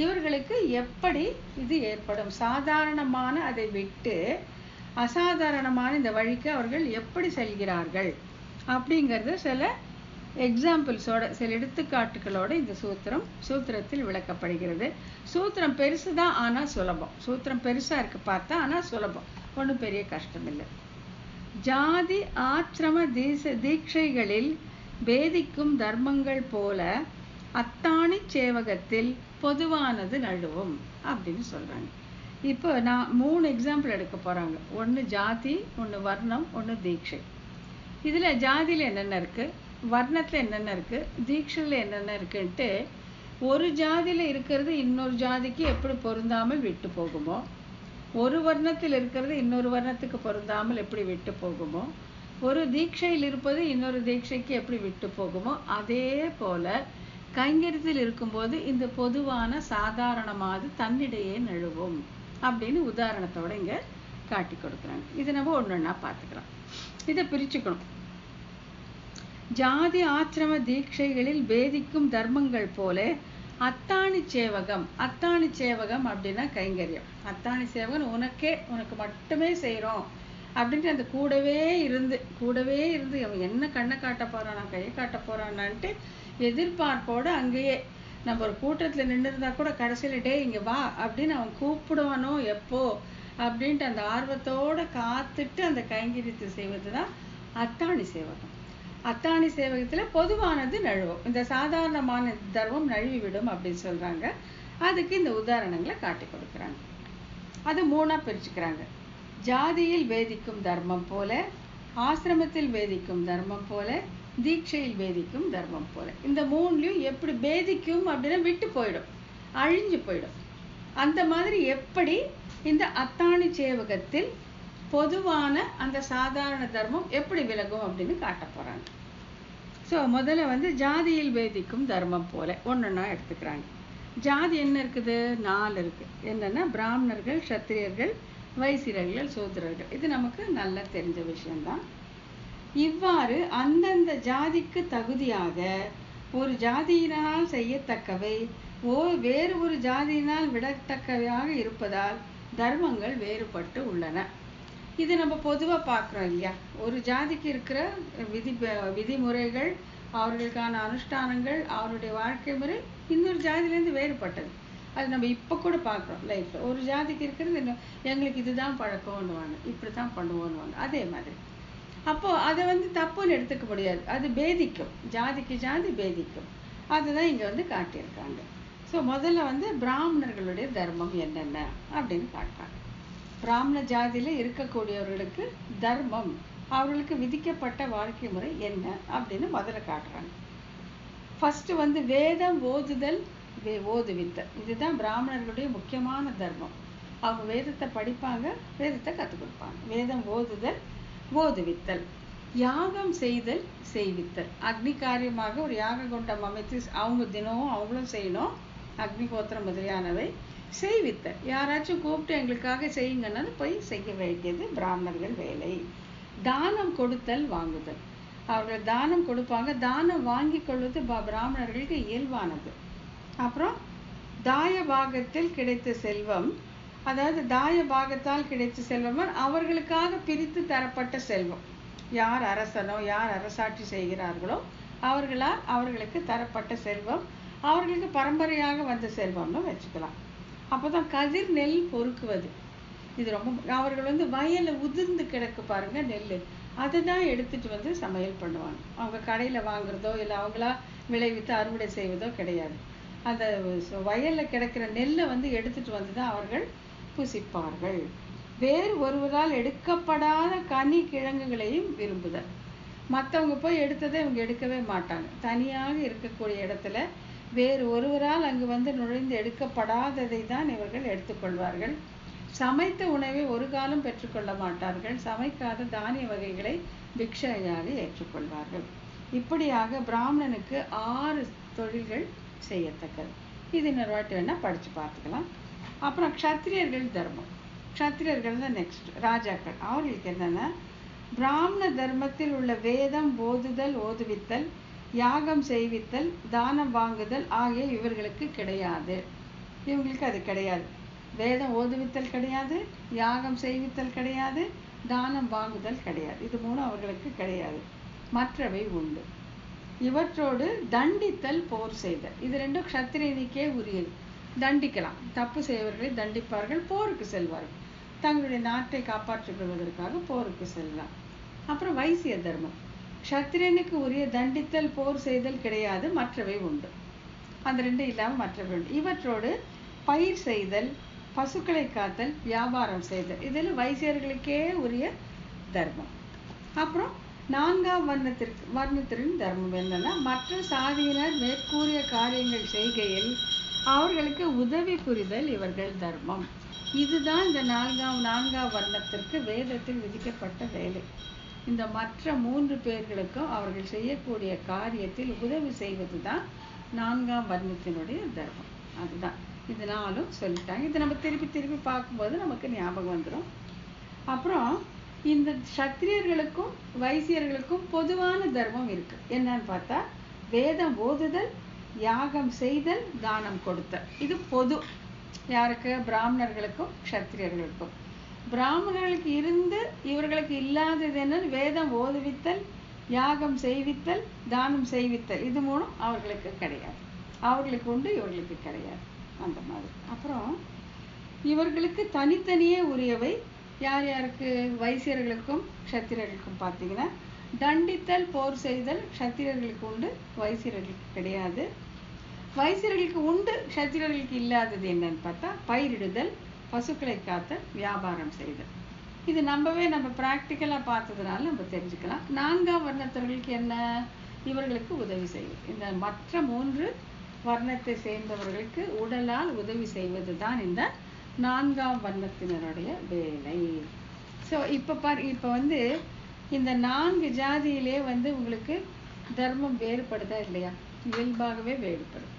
இவர்களுக்கு எப்படி இது ஏற்படும்? சாதாரணமான அதை விட்டு அசாதாரணமான இந்த வழிக்கு அவர்கள் எப்படி செல்கிறார்கள் அப்படிங்கிறது சில எக்ஸாம்பிள்ஸோட, சில எடுத்துக்காட்டுகளோட இந்த சூத்திரத்தில் விளக்கப்படுகிறது. சூத்திரம் பெருசுதான், ஆனா சுலபம். சூத்திரம் பெருசா இருக்கு பார்த்தா, ஆனா சுலபம், ஒன்றும் பெரிய கஷ்டம் இல்லை. ஜாதி ஆசிரம தீட்சைகளில் பேதிக்கும் தர்மங்கள் போல அத்தாணி சேவகத்தில் பொதுவானது நழுவும் அப்படின்னு சொல்றாங்க. இப்போ நான் 3 எக்ஸாம்பிள் எடுக்க போறாங்க. ஒன்று ஜாதி, ஒன்று வர்ணம், ஒன்று தீட்சை. இதுல ஜாதியில என்னென்ன இருக்கு, வர்ணத்துல என்னென்ன இருக்கு, தீட்சையில் என்னென்ன இருக்குன்ட்டு ஒரு ஜாதியில இருக்கிறது இன்னொரு ஜாதிக்கு எப்படி பொருந்தாமல் விட்டு போகுமோ, ஒரு வர்ணத்தில் இருக்கிறது இன்னொரு வர்ணத்துக்கு பொருந்தாமல் எப்படி விட்டு போகுமோ, ஒரு தீட்சையில் இருப்பது இன்னொரு தீட்சைக்கு எப்படி விட்டு போகுமோ, அதே போல கைங்கரியத்தில் இருக்கும்போது இந்த பொதுவான சாதாரணமானது தன்னிடையே நழுவும் அப்படின்னு உதாரணத்தோட இங்க காட்டி கொடுக்குறாங்க. இதை நம்ம ஒன்னொன்னா பார்த்துக்கலாம். இதை பிரிச்சுக்கணும். ஜாதி ஆசிரம தீட்சைகளில் வேதிக்கும் தர்மங்கள் போல அத்தாணி சேவகம். அத்தாணி சேவகம் அப்படின்னா கைங்கரியம். அத்தாணி சேவகம் உனக்கு மட்டுமே செய்யறோம் அப்படின்ட்டு அந்த கூடவே இருந்து அவன் என்ன கண்ணை காட்ட போறான், நான் கையை காட்ட போறான்ட்டு எதிர்பார்ப்போட அங்கேயே நம்ம ஒரு கூட்டத்துல நின்று இருந்தா கூட கடைசியில டே இங்க வா அப்படின்னு அவன் கூப்பிடுவானோ எப்போ அப்படின்ட்டு அந்த ஆர்வத்தோட காத்துட்டு அந்த கைங்கரியத்தை செய்வதுதான் அத்தாணி சேவகம். அத்தாணி சேவகத்துல பொதுவானது நழுவும், இந்த சாதாரணமான தர்மம் நழுவி விடும் அப்படின்னு சொல்றாங்க. அதுக்கு இந்த உதாரணங்களை காட்டி கொடுக்குறாங்க. அது 3ஆ பிரிச்சுக்கிறாங்க. ஜாதியில் வேதிக்கும் தர்மம் போல, ஆசிரமத்தில் வேதிக்கும் தர்மம் போல, தீட்சையில் வேதிக்கும் தர்மம் போல. இந்த 3லயும் எப்படி வேதிக்கும் அப்படின்னா விட்டு போயிடும், அழிஞ்சு போயிடும். அந்த மாதிரி எப்படி இந்த அத்தாணி சேவகத்தில் பொதுவான அந்த சாதாரண தர்மம் எப்படி விலகும் அப்படின்னு காட்ட போறாங்க. ஸோ முதல்ல ஜாதியில் வேதிக்கும் தர்மம் போல ஒன்னொன்னா எடுத்துக்கிறாங்க. ஜாதி என்ன இருக்குது, 4 இருக்கு. என்னன்னா பிராமணர்கள், சத்திரியர்கள், வைசியர்கள், சூத்திரர்கள். இது நமக்கு நல்லா தெரிஞ்ச விஷயம்தான். இவ்வாறு அந்தந்த ஜாதிக்கு தகுதியாக ஒரு ஜாதியினால் செய்யத்தக்கவை வேறு ஒரு ஜாதியினால் விடத்தக்கவையாக இருப்பதால் தர்மங்கள் வேறுபட்டு உள்ளன. இது நம்ம பொதுவா பார்க்கிறோம் இல்லையா. ஒரு ஜாதிக்கு இருக்கிற விதிமுறைகள், அவர்களுக்கான அனுஷ்டானங்கள், அவருடைய வாழ்க்கை முறை இன்னொரு ஜாதியிலேருந்து வேறுபட்டது. அது நம்ம இப்ப கூட பார்க்கிறோம் லைஃப்ல. ஒரு ஜாதிக்கு இருக்கிறது எங்களுக்கு இதுதான் பழக்கம்னுவாங்க, இப்படித்தான் பண்ணுவோன்னு. அதே மாதிரி அப்போ அதை தப்புன்னு எடுத்துக்க முடியாது, அது பேதிக்கும், ஜாதிக்கு ஜாதி பேதிக்கும். அதுதான் இங்க காட்டியிருக்காங்க. ஸோ முதல்ல பிராமணர்களுடைய தர்மம் என்னென்ன அப்படின்னு காட்டுறாங்க. பிராமண ஜாதியில இருக்கக்கூடியவர்களுக்கு தர்மம், அவர்களுக்கு விதிக்கப்பட்ட வாழ்க்கை முறை என்ன அப்படின்னு முதல்ல காட்டுறாங்க. ஃபர்ஸ்ட் வேதம் ஓதுதல், ஓதுவித்தல். இதுதான் பிராமணர்களுடைய முக்கியமான தர்மம். அவங்க வேதத்தை படிப்பாங்க, வேதத்தை கற்றுக் கொடுப்பாங்க. வேதம் ஓதுதல், ஓதுவித்தல். யாகம் செய்தல், செய்வித்தல். அக்னி காரியமாக ஒரு யாக குண்டம் அமைத்து அவங்க தினமும் அவங்களும் செய்யணும், அக்னிகோத்திரம் முதலியானவை. செய்வித்தல், யாராச்சும் கூப்பிட்டு எங்களுக்காக செய்யுங்கன்னா போய் செய்ய வேண்டியது பிராமணர்கள் வேலை. தானம் கொடுத்தல், வாங்குதல். அவர்கள் தானம் கொடுப்பாங்க, தானம் வாங்கி கொள்வது பிராமணர்களுக்கு இயல்பானது. அப்புறம் தாய பாகத்தில் கிடைத்த செல்வம், அதாவது தாய பாகத்தால் கிடைத்த செல்வம் அவர்களுக்காக பிரித்து தரப்பட்ட செல்வம். யார் அரசனோ, யார் அரசாட்சி செய்கிறார்களோ அவர்களால் அவர்களுக்கு தரப்பட்ட செல்வம், அவர்களுக்கு பரம்பரையாக வந்த செல்வம்னு வச்சுக்கலாம். அப்போதான் கதிர் நெல் பொறுக்குவது. இது ரொம்ப அவர்கள் வயல்ல உதிர்ந்து கிடக்கு பாருங்க நெல், அதை தான் எடுத்துட்டு சமையல் பண்ணுவாங்க. அவங்க கடையில வாங்குறதோ இல்லை அவங்களா விளைவித்து அறுவடை செய்வதோ கிடையாது. அந்த வயல்ல கிடக்கிற நெல்லை எடுத்துட்டு தான் அவர்கள் புசிப்பார்கள். வேறு ஒருவரால் எடுக்கப்படாத கனி கிழங்குகளையும் விரும்புதல். மற்றவங்க போய் எடுத்ததை இவங்க எடுக்கவே மாட்டாங்க. தனியாக இருக்கக்கூடிய இடத்துல வேறு ஒருவரால் அங்கு நுழைந்து எடுக்கப்படாததை தான் இவர்கள் எடுத்துக்கொள்வார்கள். சமைத்த உணவை ஒரு காலம் பெற்றுக்கொள்ள மாட்டார்கள். சமைக்காத தானிய வகைகளை பிக்ஷையாக ஏற்றுக்கொள்வார்கள். இப்படியாக பிராமணனுக்கு 6 தொழில்கள் செய்யத்தக்கது. இது இன்னொரு வாட்டி வேணா படிச்சு பார்த்துக்கலாம். அப்புறம் க்ஷத்திரியர்கள் தர்மம். க்ஷத்திரியர்கள் தான் நெக்ஸ்ட் ராஜாக்கள். அவர்களுக்கு என்னன்னா பிராமண தர்மத்தில் உள்ள வேதம் ஓதுதல், ஓதுவித்தல், யாகம் செய்வித்தல், தானம் வாங்குதல் ஆகிய இவர்களுக்கு கிடையாது. இவங்களுக்கு அது கிடையாது. வேதம் ஓதுவித்தல் கிடையாது, யாகம் செய்வித்தல் கிடையாது, தானம் வாங்குதல் கிடையாது. இது 3 அவர்களுக்கு கிடையாது. மற்றவை உண்டு. இவற்றோடு தண்டித்தல், போர் செய்தல். இது 2 க்ஷத்திரியனுக்கே உரியது. தண்டிக்கலாம், தப்பு செய்வர்களை தண்டிப்பார்கள், போருக்கு செல்வார்கள். தங்களுடைய நாட்டை காப்பாற்றிக் கொள்வதற்காக போருக்கு செல்லலாம். அப்புறம் வைசிய தர்மம். க்ஷத்திரியனுக்கு உரிய தண்டித்தல், போர் செய்தல் கிடையாது, மற்றவை உண்டு. அந்த 2 இல்லாமல் மற்ற வேண்டும். இவற்றோடு பயிர் செய்தல், பசுக்களை காத்தல், வியாபாரம் செய்தல், இதில் வைசியர்களுக்கே உரிய தர்மம். அப்புறம் 4ஆம் வர்ணத்தின் தர்மம் என்னன்னா, மற்ற சாதியினர் மேற்கூறிய காரியங்கள் செய்கையில் அவர்களுக்கு உதவி புரிதல் இவர்கள் தர்மம். இதுதான் இந்த 4ஆம் வர்ணத்திற்கு வேதத்தில் விதிக்கப்பட்ட வேலை. இந்த மற்ற 3 பேர்களுக்கும் அவர்கள் செய்யக்கூடிய காரியத்தில் உதவி செய்வது தான் 4ஆம் வர்ணத்தினுடைய தர்மம். அதுதான் இது 4ம் சொல்லிட்டாங்க. இது நம்ம திருப்பி பார்க்கும்போது நமக்கு ஞாபகம் வந்துடும். அப்புறம் இந்த சத்திரியர்களுக்கும் வைசியர்களுக்கும் பொதுவான தர்மம் இருக்கு. என்னன்னு பார்த்தா, வேதம் ஓதுதல், யாகம் செய்தல், தானம் கொடுத்தல். இது பொது. யாருக்கு? பிராமணர்களுக்கும் சத்திரியர்களுக்கும். பிராமணர்களுக்கு இருந்து இவர்களுக்கு இல்லாதது என்னன்னு, வேதம் ஓதுவித்தல், யாகம் செய்வித்தல், தானம் செய்வித்தல், இது 3ம் அவர்களுக்கு கிடையாது. அவர்களுக்கு உண்டு, இவர்களுக்கு கிடையாது. அந்த மாதிரி. அப்புறம் இவர்களுக்கு தனித்தனியே உரியவை யார் யாருக்கு? வைசியர்களுக்கும் சத்திரியர்களுக்கும் பார்த்தீங்கன்னா, தண்டித்தல், போர் செய்தல் சத்திரியர்களுக்கு உண்டு, வைசியர்களுக்கு கிடையாது. வைசியர்களுக்கு உண்டு, சத்திரியர்களுக்கு இல்லாதது என்னன்னு பார்த்தா, பயிரிடுதல், பசுக்களை காத்தல், வியாபாரம் செய்தல். இது நம்ம ப்ராக்டிக்கலாக பார்த்ததுனால நம்ம தெரிஞ்சுக்கலாம். 4ஆம் வர்ணத்தவர்களுக்கு என்ன? இவர்களுக்கு உதவி செய்வது. இந்த மற்ற 3 வர்ணத்தை சேர்ந்தவர்களுக்கு உடலால் உதவி செய்வது தான் இந்த 4ஆம் வர்ணத்தினருடைய வேலை. ஸோ இப்போ வந்து இந்த 4 ஜாதியிலே வந்து உங்களுக்கு தர்மம் வேறுபடுதா இல்லையா? இயல்பாகவே வேறுபடும்.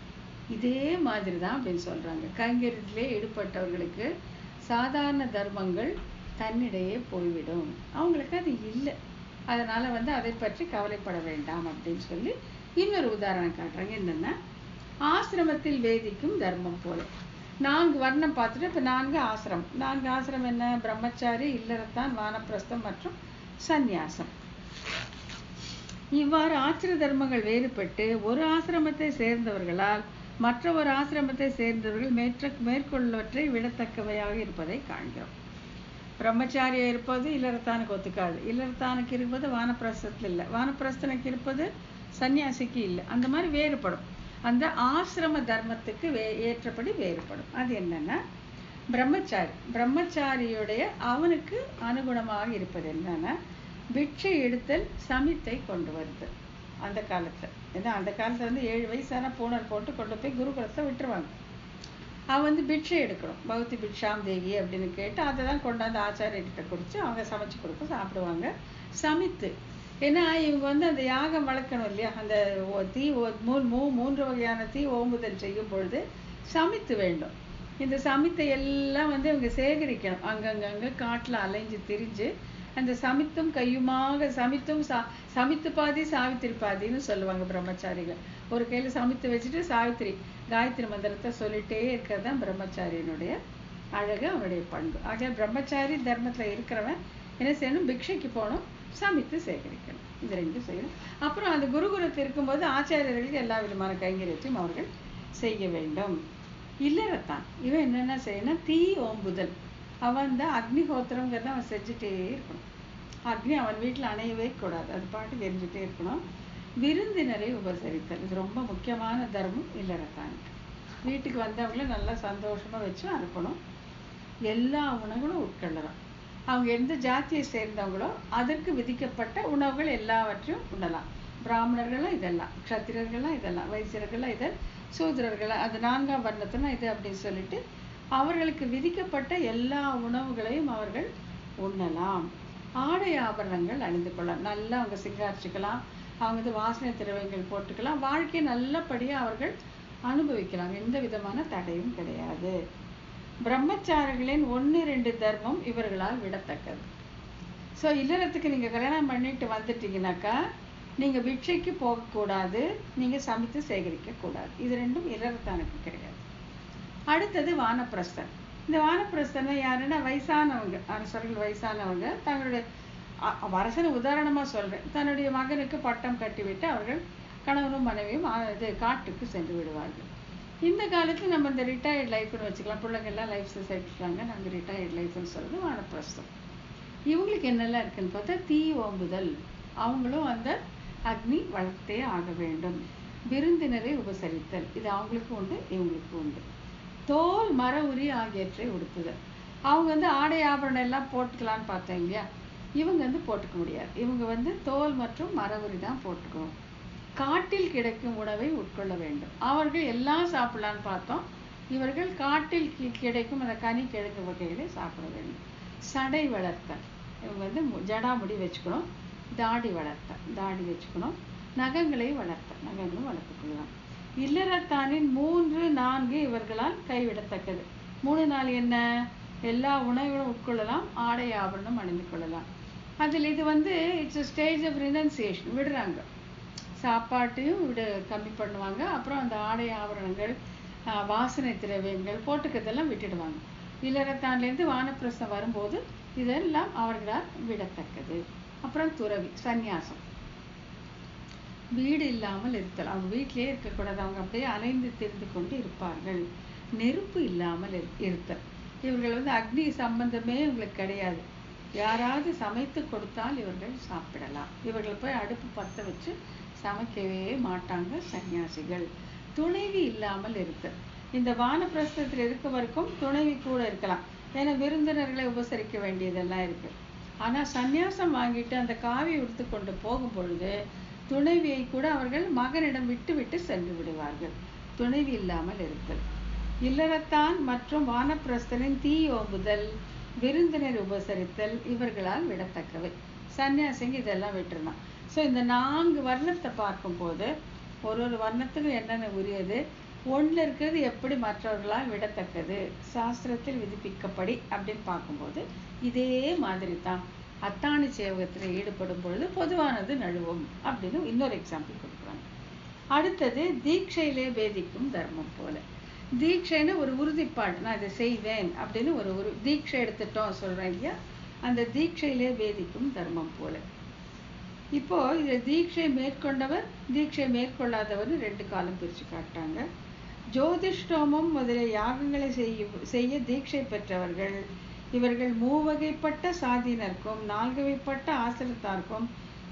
இதே மாதிரி தான் அப்படின்னு சொல்றாங்க. கைங்கரியத்திலே ஈடுபட்டவர்களுக்கு சாதாரண தர்மங்கள் தன்னிடையே போய்விடும். அவங்களுக்கு அது இல்லை. அதனால வந்து அதை பற்றி கவலைப்பட வேண்டாம் அப்படின்னு சொல்லி இன்னொரு உதாரணம் காட்டுறாங்க. என்னன்னா, ஆசிரமத்தில் வேதிக்கும் தர்மம் போல 4 வர்ணம் பார்த்துட்டு இப்போ 4 ஆசிரமம். 4 ஆசிரமம் என்ன? பிரம்மச்சாரி, இல்லறத்தான், வானப்பிரஸ்தம் மற்றும் சந்நியாசம். இவ்வாறு ஆசிர தர்மங்கள் வேறுபட்டு ஒரு ஆசிரமத்தை சேர்ந்தவர்களால் மற்ற ஒரு ஆசிரமத்தை சேர்ந்தவர்கள் மேற்கொள்ளவற்றை விடத்தக்கவையாக இருப்பதை காண்கிறோம். பிரம்மச்சாரியா இருப்பது இல்லறத்தானுக்கு ஒத்துக்காது, இல்லறத்தானுக்கு இருப்பது வானப்பிரஸ்தத்தில் இல்லை, வானப்பிரஸ்தனுக்கு இருப்பது சன்னியாசிக்கு இல்லை. அந்த மாதிரி வேறுபடும். அந்த ஆசிரம தர்மத்துக்கு ஏற்றபடி வேறுபடும். அது என்னன்னா, பிரம்மச்சாரியுடைய அவனுக்கு அனுகுணமாக இருப்பது என்னன்னா, பிட்சை எடுத்தல், சமித்தை கொண்டு வருது. அந்த காலத்துல ஏன்னா அந்த காலத்துல வந்து 7 வயசான பூனர் போட்டு கொண்டு போய் குருகுலத்தை விட்டுருவாங்க. அவன் வந்து பிட்சை எடுக்கணும். பௌத்தி பிட்சாம் தேவி அப்படின்னு கேட்டு அதை தான் கொண்டாந்து ஆச்சாரியர்கிட்ட குடிச்சு அவங்க சமைச்சு கொடுக்க சாப்பிடுவாங்க. சமித்து ஏன்னா இவங்க வந்து அந்த யாகம் வளர்க்கணும் இல்லையா? அந்த தீ 3 வகையான தீ ஓம்புதல் செய்யும் பொழுது சமித்து வேண்டும். இந்த சமித்தை எல்லாம் வந்து இவங்க சேகரிக்கணும். அங்கங்க காட்டுல அலைஞ்சு திரிஞ்சு அந்த சமித்தும் கையுமாக, சமித்து பாதி சாவித்திரி பாதின்னு சொல்லுவாங்க பிரம்மச்சாரிகள். ஒரு கையில சமித்து வச்சுட்டு சாவித்திரி காயத்ரி மந்திரத்தை சொல்லிட்டே இருக்கிறது தான் பிரம்மச்சாரியனுடைய அழகு, அவனுடைய பண்பு. ஆக பிரம்மச்சாரி தர்மத்துல இருக்கிறவன் என்ன செய்யணும்? பிக்ஷைக்கு போகணும், சமித்து சேகரிக்கணும். இது 2 செய்யணும். அப்புறம் அந்த குருகுலத்தில் இருக்கும்போது ஆச்சாரியர்களுக்கு எல்லா விதமான கைங்கரியத்தையும் அவர்கள் செய்ய வேண்டும். இல்லறத்தான் இவன் என்னென்ன செய்யணும்? தீ ஓம்புதல். அவன் இந்த அக்னிஹோத்திரங்கிறத அவன் செஞ்சுட்டே இருக்கணும். அக்னி அவன் வீட்டில் அணையவே கூடாது, அது பாட்டுக்கு எரிஞ்சுட்டே இருக்கணும். விருந்தினரை உபசரித்தல், இது ரொம்ப முக்கியமான தர்மம் இல்லறத்தானுக்கு. வீட்டுக்கு வந்தவங்கள நல்லா சந்தோஷமா வச்சு அனுப்பணும். எல்லா உணவுகளும் உட்கொள்ளலாம். அவங்க எந்த ஜாதியை சேர்ந்தவங்களோ அதற்கு விதிக்கப்பட்ட உணவுகள் எல்லாவற்றையும் உண்ணலாம். பிராமணர்களும் இதெல்லாம், க்ஷத்திரர்களும் இதெல்லாம், வைசியர்களும் இதை, சூத்திரர்கள் அது 4ஆம் வர்ணத்துனா இது அப்படின்னு சொல்லிட்டு அவர்களுக்கு விதிக்கப்பட்ட எல்லா உணவுகளையும் அவர்கள் உண்ணலாம். ஆடை ஆபரணங்கள் அணிந்து கொள்ளலாம். நல்லா அவங்க சிங்காரிச்சுக்கலாம். அவங்க வந்து வாசனை திரவியங்கள் போட்டுக்கலாம். வாழ்க்கையை நல்லபடியாக அவர்கள் அனுபவிக்கலாம். எந்த விதமான தடையும் கிடையாது. பிரம்மச்சாரிகளின் 1-2 தர்மம் இவர்களால் விடத்தக்கது. ஸோ இல்லறத்துக்கு நீங்கள் கல்யாணம் பண்ணிட்டு வந்துட்டீங்கன்னாக்கா நீங்கள் பிட்சைக்கு போகக்கூடாது, நீங்கள் சமைத்து சேகரிக்கக்கூடாது. இது 2ம் இல்லறத்தானுக்கு கிடையாது. அடுத்தது வானப்பிரஸ்தன். இந்த வானப்பிரஸ்தனை யாருன்னா வயசானவங்க, அரசர்கள் வயசானவங்க தங்களுடைய அரசனை உதாரணமாக சொல்கிறேன், தன்னுடைய மகனுக்கு பட்டம் கட்டிவிட்டு அவர்கள் கணவனும் மனைவியும் இது காட்டுக்கு சென்று விடுவார்கள். இந்த காலத்தில் நம்ம இந்த ரிட்டையர்ட் லைஃப்னு வச்சுக்கலாம். பிள்ளைங்கள்லாம் லைஃப் செட்டில்றாங்க, நாங்கள் ரிட்டையர்ட் லைஃப்னு சொல்கிறது வானப்பிரஸ்தம். இவங்களுக்கு என்னெல்லாம் இருக்குன்னு பார்த்தா, தீ ஓம்புதல். அவங்களும் அந்த அக்னி வளர்த்தே ஆக வேண்டும். விருந்தினரை உபசரித்தல், இது அவங்களுக்கு உண்டு இவங்களுக்கு உண்டு. தோல் மர உரி ஆகியவற்றை உடுத்துதல், அவங்க ஆடை ஆபரணம் எல்லாம் போட்டுக்கலான்னு பார்த்தோம் இல்லையா, இவங்க போட்டுக்க முடியாது. இவங்க தோல் மற்றும் மர உரி தான் போட்டுக்கணும். காட்டில் கிடைக்கும் உணவை உட்கொள்ள வேண்டும், அவர்கள் எல்லாம் சாப்பிடலான்னு பார்த்தோம், இவர்கள் காட்டில் கிடைக்கும் அந்த கனி கிழங்கு வகைகளை சாப்பிட வேண்டும். சடை வளர்த்தல், இவங்க ஜடாமுடி வச்சுக்கணும். தாடி வளர்த்தல், தாடி வச்சுக்கணும். நகங்களை வளர்த்தல், நகங்களும் வளர்த்துக்கொள்ளலாம். இல்லறத்தானின் 3, 4 இவர்களால் கைவிடத்தக்கது. 3, 4 என்ன? எல்லா உணவுகளும் உட்கொள்ளலாம், ஆடை ஆபரணம் அணிந்து கொள்ளலாம். அதில் இது it's a stage of renunciation, விடுறாங்க. சாப்பாட்டையும் கம்மி பண்ணுவாங்க. அப்புறம் அந்த ஆடை ஆபரணங்கள், வாசனை திரவியங்கள் போட்டுக்கிறதெல்லாம் விட்டுடுவாங்க. இல்லறத்தான்லேருந்து வானப்பிரஸ்தம் வரும்போது இதெல்லாம் அவர்களால் விடத்தக்கது. அப்புறம் துறவி, சந்நியாசம், வீடு இல்லாமல் இருத்தல், அவங்க வீட்டிலே இருக்கக்கூடாது, அவங்க அப்படியே அலைந்து திரிந்து கொண்டு இருப்பார்கள். நெருப்பு இல்லாமல் இருத்தல், இவர்கள் அக்னி சம்பந்தமே இவங்களுக்கு கிடையாது, யாராவது சமைத்து கொடுத்தால் இவர்கள் சாப்பிடலாம். இவர்கள் போய் அடுப்பு பற்ற வச்சு சமைக்கவே மாட்டாங்க சன்னியாசிகள். துணைவி இல்லாமல் இருத்தல், இந்த வானப்பிரஸ்தத்தில் இருக்க வரைக்கும் துணைவி கூட இருக்கலாம், ஏன்னா விருந்தினர்களை உபசரிக்க வேண்டியதெல்லாம் இருக்கு. ஆனால் சந்நியாசம் வாங்கிட்டு அந்த காவி உடுத்து கொண்டு போகும் பொழுது துணைவியை கூட அவர்கள் மகனிடம் விட்டு விட்டு சென்று விடுவார்கள். துணைவி இல்லாமல் இருத்தல். இல்லறத்தான் மற்றும் வானப்பிரஸ்தனின் தீ ஓம்புதல், விருந்தினர் உபசரித்தல் இவர்களால் விடத்தக்கவை. சன்னியாசிங்க இதெல்லாம் விட்டுருந்தான். ஸோ இந்த 4 வர்ணத்தை பார்க்கும்போது ஒரு வர்ணத்துக்கு என்னென்ன உரியது, ஒன்றில் இருக்கிறது எப்படி மற்றவர்களால் விடத்தக்கது, சாஸ்திரத்தில் விதிப்பிக்கப்படி அப்படின்னு பார்க்கும்போது இதே மாதிரி தான் அத்தாணி சேவகத்தில் ஈடுபடும் பொழுது பொதுவானது நழுவும் அப்படின்னு இன்னொரு எக்ஸாம்பிள் கொடுக்குறாங்க. அடுத்தது தீட்சையிலே பேதிக்கும் தர்மம் போல. தீட்சைன்னு ஒரு உறுதிப்பாடு, நான் இதை செய்வேன் அப்படின்னு ஒரு தீட்சை எடுத்துட்டோம் சொல்றேன் இல்லையா, அந்த தீட்சையிலே பேதிக்கும் தர்மம் போல. இப்போ இது தீட்சை மேற்கொண்டவர் தீட்சை மேற்கொள்ளாதவர் 2 காலம் பிரிச்சு காட்டுறாங்க. ஜோதிஷ்டோமம் முதலிய யாகங்களை செய்ய தீட்சை பெற்றவர்கள் இவர்கள் 3 வகைப்பட்ட சாதியினருக்கும் 4 வகைப்பட்ட ஆசிரத்தாருக்கும்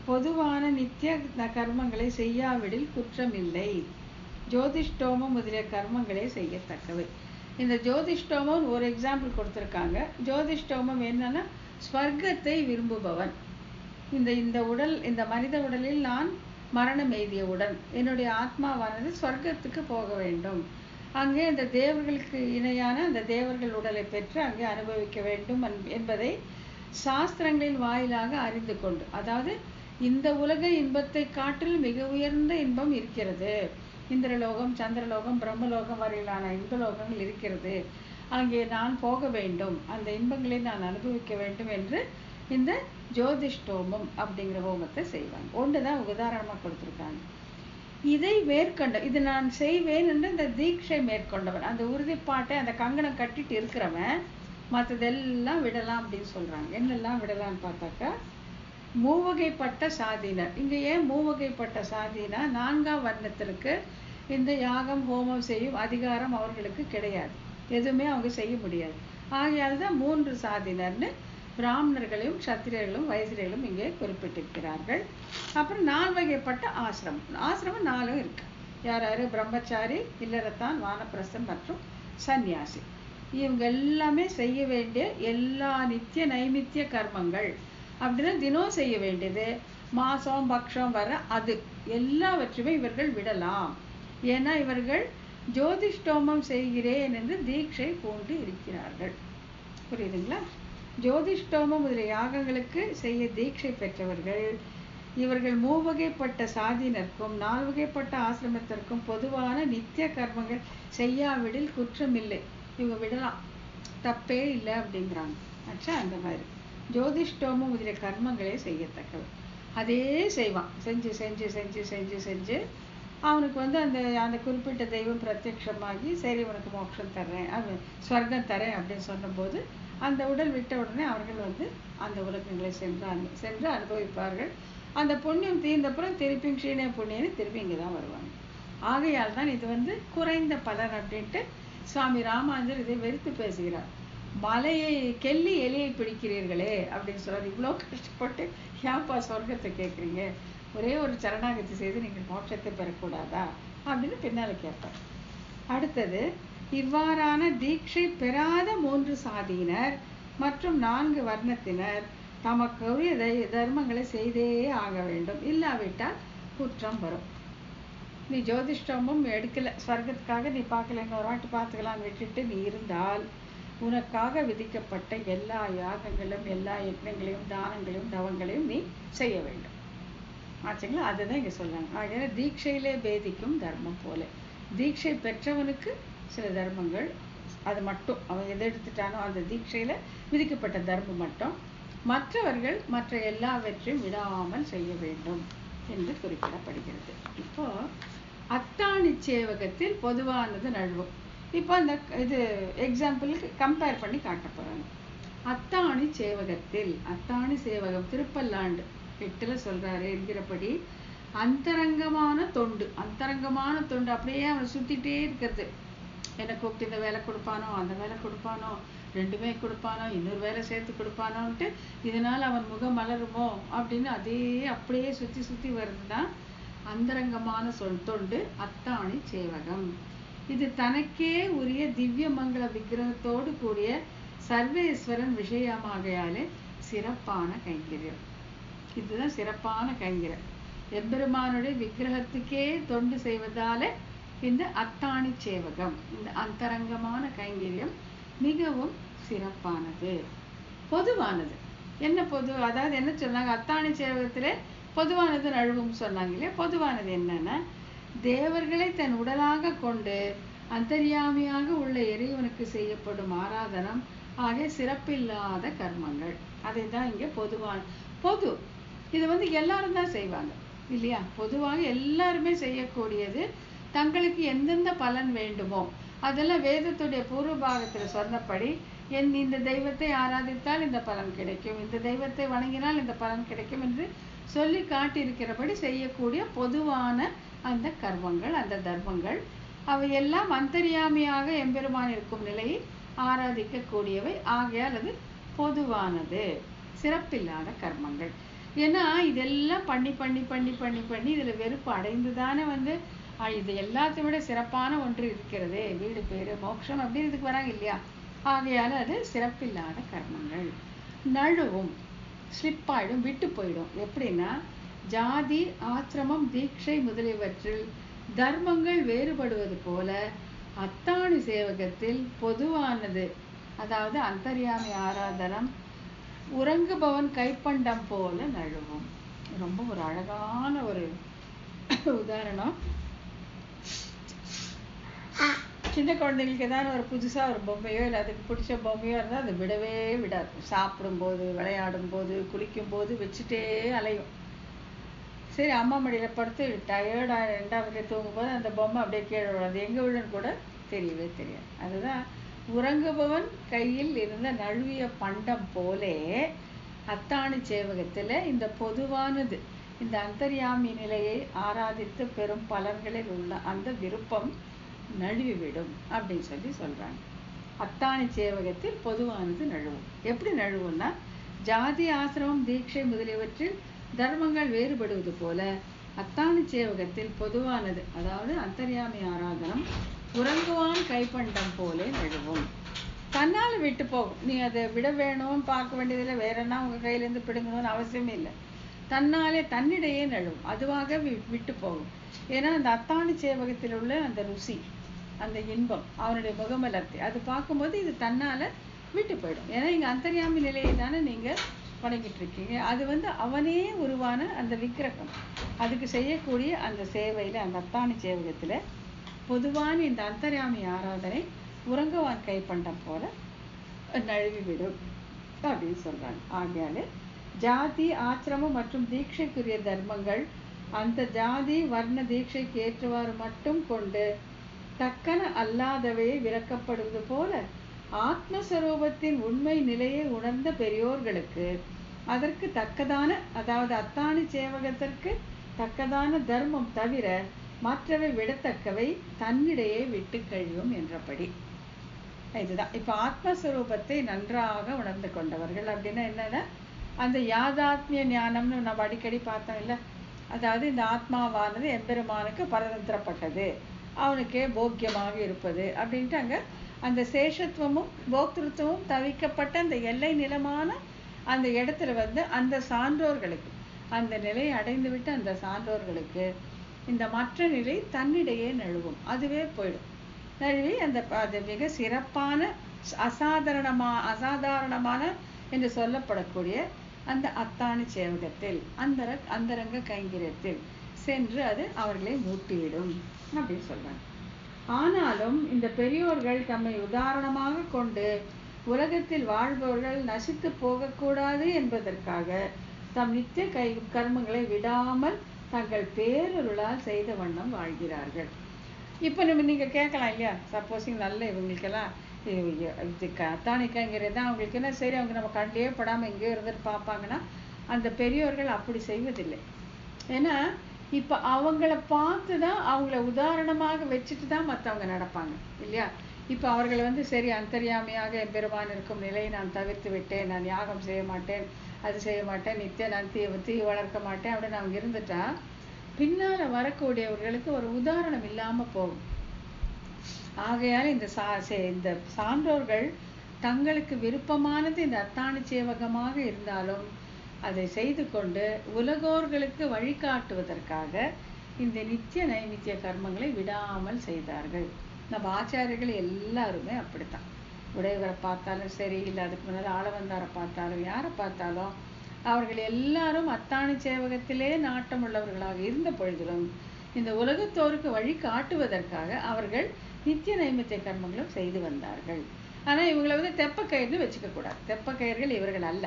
பொதுவான நித்திய கர்மங்களை செய்யாவிடில் குற்றமில்லை. ஜோதிஷ்டோமம் முதலிய கர்மங்களை செய்யத்தக்கவை. இந்த ஜோதிஷ்டோமம் ஒரு எக்ஸாம்பிள் கொடுத்துருக்காங்க. ஜோதிஷ்டோமம் என்னன்னா, ஸ்வர்க்கத்தை விரும்புபவன். இந்த உடல், இந்த மனித உடலில் நான் மரணம் எய்தியவுடன் என்னுடைய ஆத்மாவானது ஸ்வர்க்கத்துக்கு போக வேண்டும், அங்கே அந்த தேவர்களுக்கு இணையான அந்த தேவர்கள் உடலை பெற்று அங்கே அனுபவிக்க வேண்டும் என்பதை சாஸ்திரங்களின் வாயிலாக அறிந்து கொண்டு, அதாவது இந்த உலக இன்பத்தை காட்டில் மிக உயர்ந்த இன்பம் இருக்கிறது, இந்திரலோகம், சந்திரலோகம், பிரம்மலோகம் வரையிலான இன்பலோகங்கள் இருக்கிறது, அங்கே நான் போக வேண்டும், அந்த இன்பங்களை நான் அனுபவிக்க வேண்டும் என்று இந்த ஜோதிஷ்டோமம் அப்படிங்கிற ஹோமத்தை செய்வாங்க. ஒன்றுதான் உதாரணமாக கொடுத்துருக்காங்க. இதை மேற்கொண்ட, இது நான் செய்வேன் என்று இந்த தீட்சை மேற்கொண்டவன், அந்த உறுதிப்பாட்டை அந்த கங்கணம் கட்டிட்டு இருக்கிறவன் மற்றதெல்லாம் விடலாம் அப்படின்னு சொல்றாங்க. என்னெல்லாம் விடலான்னு பார்த்தாக்கா, 3 வகைப்பட்ட சாதியினர். இங்க ஏன் 3 வகைப்பட்ட சாதினா, 4ஆம் வர்ணத்திற்கு இந்த யாகம் ஹோமம் செய்யும் அதிகாரம் அவர்களுக்கு கிடையாது, எதுவுமே அவங்க செய்ய முடியாது. ஆகையால் தான் 3 சாதியினர்னு பிராமணர்களையும் சத்திரியர்களும் வைசியர்களும் இங்கே குறிப்பிட்டிருக்கிறார்கள். அப்புறம் 4 வகைப்பட்ட ஆசிரமம். ஆசிரமம் 4 இருக்கு. யார்? பிரம்மச்சாரி, இல்லறத்தான், வானப்பிரஸ்தன் மற்றும் சந்நியாசி. இவங்க எல்லாமே செய்ய வேண்டிய எல்லா நித்திய நைமித்திய கர்மங்கள் அப்படின்னா தினம் செய்ய வேண்டியது, மாசம் பக்ஷம் வர அது எல்லாவற்றுமே இவர்கள் விடலாம். ஏன்னா இவர்கள் ஜோதிஷ்டோமம் செய்கிறேன் என்று தீட்சை பூண்டு இருக்கிறார்கள். புரியுதுங்களா? ஜோதிஷ்டோமம் முதலிய யாகங்களுக்கு செய்ய தீட்சை பெற்றவர்கள் இவர்கள் 3 வகைப்பட்ட சாதியினருக்கும் 4 வகைப்பட்ட ஆசிரமத்திற்கும் பொதுவான நித்திய கர்மங்கள் செய்யாவிடில் குற்றமில்லை. இவங்க விடலாம், தப்பே இல்லை அப்படிங்கிறாங்க. ஆச்சா, அந்த மாதிரி ஜோதிஷ்டோமம் முதலிய கர்மங்களே செய்யத்தக்கவை. அதே செய்வான், செஞ்சு செஞ்சு செஞ்சு செஞ்சு செஞ்சு அவனுக்கு அந்த குறிப்பிட்ட தெய்வம் பிரத்யட்சமாகி சரி உனக்கு மோட்சம் தர்றேன், ஸ்வர்க்கம் தரேன் அப்படின்னு சொன்னபோது அந்த உடல் விட்ட உடனே அவர்கள் அந்த உலகங்களை சென்று அனுபவிப்பார்கள். அந்த புண்ணியம் தீர்ந்தப்புறம் திருப்பி க்ஷீண புண்ணியன்னு திருப்பி இங்கே தான் வருவாங்க. ஆகையால் தான் இது குறைந்த பலன் அப்படின்ட்டு சுவாமி ராமானுஜர் இதை வெறுத்து பேசுகிறார். மலையை கெல்லி எலியை பிடிக்கிறீர்களே அப்படின்னு சொல்றாரு. இவ்வளோ கஷ்டப்பட்டு ஏன்பா சொர்க்கத்தை கேட்குறீங்க, ஒரே ஒரு சரணாகதி செய்து நீங்கள் மோட்சத்தை பெறக்கூடாதா அப்படின்னு பின்னால கேட்பார். அடுத்தது, இவ்வாறான தீட்சை பெறாத 3 சாதியினர் மற்றும் 4 வர்ணத்தினர் தமக்குரிய தர்மங்களை செய்தே ஆக வேண்டும், இல்லாவிட்டால் குற்றம் வரும். நீ ஜோதிஷ்டமும் எடுக்கல, ஸ்வர்க்கத்துக்காக நீ பார்க்கல, இன்னொரு வாட்டி பார்த்துக்கலான்னு விட்டுட்டு நீ இருந்தால் உனக்காக விதிக்கப்பட்ட எல்லா யாகங்களும் எல்லா யஜ்ஞங்களையும் தானங்களையும் தவங்களையும் நீ செய்ய வேண்டும். ஆச்சுங்களா? அதுதான் இங்கே சொல்றாங்க. ஆகையால தீட்சையிலே பேதிக்கும் தர்மம் போல, தீட்சை பெற்றவனுக்கு சில தர்மங்கள், அது மட்டும் அவன் எதை எடுத்துட்டானோ அந்த தீட்சையில விதிக்கப்பட்ட தர்மம் மட்டும், மற்றவர்கள் மற்ற எல்லாவற்றையும் விடாமல் செய்ய வேண்டும் என்று குறிப்பிடப்படுகிறது. இப்போ அத்தாணி சேவகத்தில் பொதுவானது நழுவும். இப்போ அந்த இது எக்ஸாம்பிளுக்கு கம்பேர் பண்ணி காட்ட போறாங்க. அத்தாணி சேவகத்தில், அத்தாணி சேவகம் திருப்பல்லாண்டு 8ல சொல்றாரு என்கிறபடி அந்தரங்கமான தொண்டு, அந்தரங்கமான தொண்டு அப்படியே அவனை சுத்திட்டே இருக்கிறது. என்னை கூப்பிட்டு இந்த வேலை கொடுப்பானோ அந்த வேலை கொடுப்பானோ, ரெண்டுமே கொடுப்பானோ இன்னொரு வேலை சேர்த்து கொடுப்பானோன்ட்டு இதனால அவன் முகம் மலருமோ அப்படின்னு அதே அப்படியே சுத்தி சுத்தி வருதுதான் அந்தரங்கமான தொண்டு அத்தாணி சேவகம். இது தனக்கே உரிய திவ்ய மங்கள விக்கிரகத்தோடு கூடிய சர்வேஸ்வரன் விஷயமாகையாலே சிறப்பான கைங்கரியம். இதுதான் சிறப்பான கைங்கரியம். எம்பெருமானுடைய விக்கிரகத்துக்கே தொண்டு செய்வதால இந்த அத்தாணி சேவகம், இந்த அந்தரங்கமான கைங்கரியம் மிகவும் சிறப்பானது, பொதுவானது. என்ன பொது, அதாவது என்ன சொன்னாங்க, அத்தாணி சேவகத்திலே பொதுவானது நழுவும் சொன்னாங்க இல்லையா? பொதுவானது என்னன்னா, தேவர்களை தன் உடலாக கொண்டு அந்தர்யாமியாக உள்ள இறைவனுக்கு செய்யப்படும் ஆராதனம் ஆகிய சிறப்பில்லாத கர்மங்கள். அதை தான் இங்க பொதுவான பொது. இது எல்லாரும் தான் செய்வாங்க இல்லையா? பொதுவாக எல்லாருமே செய்யக்கூடியது. தங்களுக்கு எந்தெந்த பலன் வேண்டுமோ அதெல்லாம் வேதத்துடைய பூர்வ பாகத்தில் சொன்னபடி, இந்த தெய்வத்தை ஆராதித்தால் இந்த பலன் கிடைக்கும், இந்த தெய்வத்தை வணங்கினால் இந்த பலன் கிடைக்கும் என்று சொல்லி காட்டியிருக்கிறபடி செய்யக்கூடிய பொதுவான அந்த கர்மங்கள், அந்த தர்மங்கள், அவையெல்லாம் அந்தர்யாமியாக எம்பெருமான் இருக்கும் நிலையை ஆராதிக்கக்கூடியவை. ஆகையால் அது பொதுவானது, சிறப்பில்லாத கர்மங்கள். ஏன்னா இதெல்லாம் பண்ணி பண்ணி பண்ணி பண்ணி பண்ணி இதுல வெறுப்பு அடைந்துதானே இது எல்லாத்தையும் விட சிறப்பான ஒன்று இருக்கிறது, வீடு பேரு மோட்சம் அப்படின்னு இதுக்கு வராங்க இல்லையா? ஆகையால அது சிறப்பில்லாத கர்மங்கள். நழுவும், ஸ்லிப்பாயிடும், விட்டு போயிடும். எப்படின்னா, ஜாதி ஆசிரமம் தீட்சை முதலியவற்றில் தர்மங்கள் வேறுபடுவது போல அத்தாணி சேவகத்தில் பொதுவானது, அதாவது அந்தர்யாமி ஆராதனம் உறங்குபவன் கைப்பண்டம் போல நழுவும். ரொம்ப ஒரு அழகான ஒரு உதாரணம். சின்ன குழந்தைங்களுக்கு ஏதாவது ஒரு புதுசா ஒரு பொம்மையோ இல்லை அதுக்கு பிடிச்ச பொம்மையோ இருந்தால் அது விடவே விடாது. சாப்பிடும்போது, விளையாடும் போது, குளிக்கும் போது வச்சுட்டே அலையும். சரி, அம்மா மடியில படுத்து டயர்டா 2வது தூங்கும்போது அந்த பொம்மை அப்படியே கீழே விடாது, எங்க விழுன்னு கூட தெரியவே தெரியாது. அதுதான் உறங்குபவன் கையில் இருந்த நழுவிய பண்டம் போலே அத்தாணி சேவகத்துல இந்த பொதுவானது, இந்த அந்தர்யாமி நிலையை ஆராதித்து பெரும் பலன்களில் உள்ள அந்த விருப்பம் நழுவிவிடும் அப்படின்னு சொல்லி சொல்றாங்க. அத்தாணி சேவகத்தில் பொதுவானது நழுவும். எப்படி நழுவும்னா, ஜாதி ஆசிரமம் தீட்சை முதலியவற்றில் தர்மங்கள் வேறுபடுவது போல அத்தாணி சேவகத்தில் பொதுவானது, அதாவது அந்தர்யாமி ஆராதனம் உறங்குவான் கைப்பண்டம் போலே நழுவும். தன்னால விட்டு போகும். நீ அதை விட வேணும் பார்க்க வேண்டியதில்லை, வேற என்ன உங்க கையிலேருந்து பிடுங்கணும்னு அவசியமே இல்லை. தன்னாலே தன்னிடையே நழுவும், அதுவாக விட்டு போகும். ஏன்னா அந்த அத்தாணி சேவகத்தில் உள்ள அந்த ருசி, அந்த இன்பம், அவனுடைய முகமலர்த்தி அது பார்க்கும்போது இது தன்னால விட்டு போயிடும். ஏன்னா இங்க அந்தர்யாமி நிலையை தானே நீங்க வணங்கிட்டு இருக்கீங்க. அது அவனே உருவான அந்த விக்கிரகம், அதுக்கு செய்யக்கூடிய அந்த சேவையில, அந்த அத்தாணி சேவகத்துல பொதுவான இந்த அந்தர்யாமி ஆராதனை உறங்குவான் கைப்பண்டம் போல நழுவிவிடும் அப்படின்னு சொல்றாங்க. ஆகையாலே ஜாதி ஆசிரமம் மற்றும் தீட்சைக்குரிய தர்மங்கள் அந்த ஜாதி வர்ண தீட்சைக்கு ஏற்றவாறு மட்டும் கொண்டு தக்கன அல்லாதவையை விலக்கப்படுவது போல ஆத்மஸ்வரூபத்தின் உண்மை நிலையை உணர்ந்த பெரியோர்களுக்கு அதற்கு தக்கதான, அதாவது அத்தாணி சேவகத்திற்கு தக்கதான தர்மம் தவிர மற்றவை விடத்தக்கவை தன்னிடையே விட்டு கழியும் என்றபடி. இதுதான் இப்ப ஆத்மஸ்வரூபத்தை நன்றாக உணர்ந்து கொண்டவர்கள் அப்படின்னா என்னன்னா, அந்த யாதாத்மிய ஞானம்னு நம்ம அடிக்கடி பார்த்தோம் இல்ல, அதாவது இந்த ஆத்மாவானது எம்பெருமானுக்கு பரதந்திரப்பட்டது, அவனுக்கே போக்கியமாக இருப்பது அப்படின்ட்டு அங்கே அந்த சேஷத்துவமும் போக்திருத்துவமும் தவிக்கப்பட்ட அந்த எல்லை நிலமான அந்த இடத்துல அந்த சான்றோர்களுக்கு, அந்த நிலையை அடைந்து விட்டு அந்த சான்றோர்களுக்கு இந்த மற்ற நிலை தன்னிடையே நழுவும், அதுவே போயிடும். நழுவி அது மிக சிறப்பான அசாதாரணமான என்று சொல்லப்படக்கூடிய அந்த அத்தாணி சேவகத்தில் அந்தரங்க கைங்கரியத்தில் சென்று அது அவர்களை மூட்டிவிடும் அப்படின்னு சொல்றாங்க. ஆனாலும் இந்த பெரியோர்கள் தம்மை உதாரணமாக கொண்டு உலகத்தில் வாழ்பவர்கள் நசித்து போகக்கூடாது என்பதற்காக தம் நித்திய கர்மங்களை விடாமல் தங்கள் பேரருளால் செய்த வண்ணம் வாழ்கிறார்கள். இப்போ நீங்க கேட்கலாம் இல்லையா, சப்போஸிங் நல்ல இவங்களுக்கெல்லாம் இது அத்தாணிக்காங்கிறது தான் அவங்களுக்கு என்ன சரி, அவங்க நம்ம கண்டே படாமல் எங்கேயோ இருந்துட்டு பார்ப்பாங்கன்னா அந்த பெரியோர்கள் அப்படி செய்வதில்லை. ஏன்னா இப்போ அவங்கள பார்த்து தான், அவங்கள உதாரணமாக வச்சுட்டு தான் மற்றவங்க நடப்பாங்க இல்லையா. இப்போ அவர்கள் சரி அந்தர்யாமியாக எம்பெருமான் இருக்கும் நிலையை நான் தவிர்த்து விட்டேன், நான் யாகம் செய்ய மாட்டேன், அது செய்ய மாட்டேன், நித்தியம் நான் தீ வளர்க்க மாட்டேன் அப்படின்னு அவங்க இருந்துட்டா பின்னால் வரக்கூடியவர்களுக்கு ஒரு உதாரணம் இல்லாமல் போகும். ஆகையால் இந்த சான்றோர்கள் தங்களுக்கு விருப்பமானது இந்த அத்தாணி சேவகமாக இருந்தாலும் அதை செய்து கொண்டு உலகோர்களுக்கு வழிகாட்டுவதற்காக இந்த நித்திய நைமித்திய கர்மங்களை விடாமல் செய்தார்கள். நம்ம ஆச்சாரியர்கள் எல்லாருமே அப்படித்தான். உடையவரை பார்த்தாலும் சரி, இல்லை அதுக்கு முன்னாடி ஆளவந்தாரை பார்த்தாலும் யாரை பார்த்தாலும் அவர்கள் எல்லாரும் அத்தாணி சேவகத்திலே நாட்டம் உள்ளவர்களாக இருந்த பொழுதிலும் இந்த உலகத்தோருக்கு வழி காட்டுவதற்காக அவர்கள் நித்திய நைமித்திய கர்மங்களும் செய்து வந்தார்கள். ஆனால் இவங்களை தெப்பக்கயிறுன்னு வச்சுக்க கூடாது. தெப்பக்கயிர்கள் இவர்கள் அல்ல.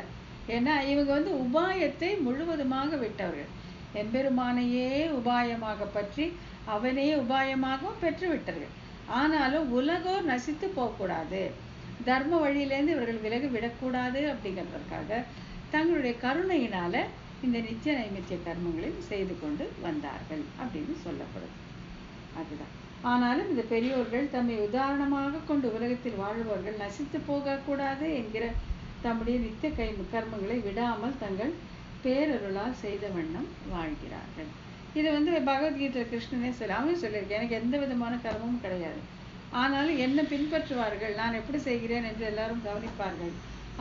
ஏன்னா இவங்க உபாயத்தை முழுவதுமாக விட்டவர்கள். எம்பெருமானையே உபாயமாக பற்றி அவனையே உபாயமாகவும் பெற்று விட்டார்கள். ஆனாலும் உலகோர் நசித்து போகக்கூடாது, தர்ம வழியிலேருந்து இவர்கள் விலகி விடக்கூடாது அப்படிங்கிறதற்காக தங்களுடைய கருணையினால இந்த நித்திய நைமித்திய கர்மங்களை செய்து கொண்டு வந்தார்கள் அப்படின்னு சொல்லப்படுது. அதுதான். ஆனாலும் இந்த பெரியோர்கள் தம்மை உதாரணமாக கொண்டு உலகத்தில் வாழ்பவர்கள் நசித்து போகக்கூடாது என்கிற தம்முடைய நித்திய கர்மங்களை விடாமல் தங்கள் பேரருளால் செய்த வண்ணம் வாழ்கிறார்கள். இது பகவத்கீதை கிருஷ்ணனே அவன் சொல்லியிருக்கேன், எனக்கு எந்த விதமான கர்மமும் கிடையாது, ஆனாலும் என்ன பின்பற்றுவார்கள், நான் எப்படி செய்கிறேன் என்று எல்லாரும் கவனிப்பார்கள்,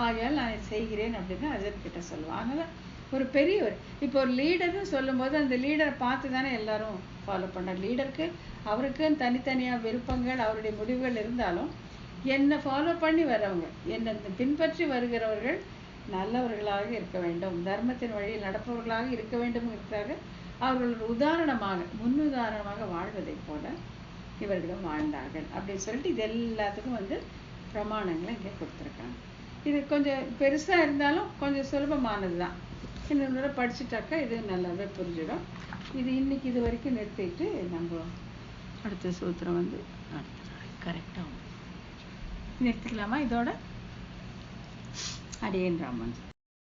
ஆகையால் நான் செய்கிறேன் அப்படின்னு அர்ஜுன்கிட்ட சொல்லுவான். அதனால் ஒரு பெரியவர், இப்போ ஒரு லீடர்னு சொல்லும்போது அந்த லீடரை பார்த்து தானே எல்லாரும் ஃபாலோ பண்ணார். லீடருக்கு அவருக்குன்னு தனித்தனியாக விருப்பங்கள் அவருடைய முடிவுகள் இருந்தாலும் என்னை ஃபாலோ பண்ணி வர்றவங்க, என்னை பின்பற்றி வருகிறவர்கள் நல்லவர்களாக இருக்க வேண்டும், தர்மத்தின் வழியில் நடப்பவர்களாக இருக்க வேண்டும்ங்கிறதுக்காக அவர்கள் உதாரணமாக முன்னுதாரணமாக வாழ்வதை போல இவர்களும் வாழ்ந்தார்கள் அப்படின்னு சொல்லிட்டு இது எல்லாத்துக்கும் பிரமாணங்களை இங்கே கொடுத்துருக்காங்க. இது கொஞ்சம் பெருசாக இருந்தாலும் கொஞ்சம் சுலபமானது தான். இன்னொரு படிச்சுட்டாக்கா இது நல்லாவே புரிஞ்சிடும். இது இன்னைக்கு இது வரைக்கும் நிறுத்திட்டு நம்ம அடுத்த சூத்திரம் கரெக்டாக நிறுத்திக்கலாமா? இதோட அடியேன் ராமன்.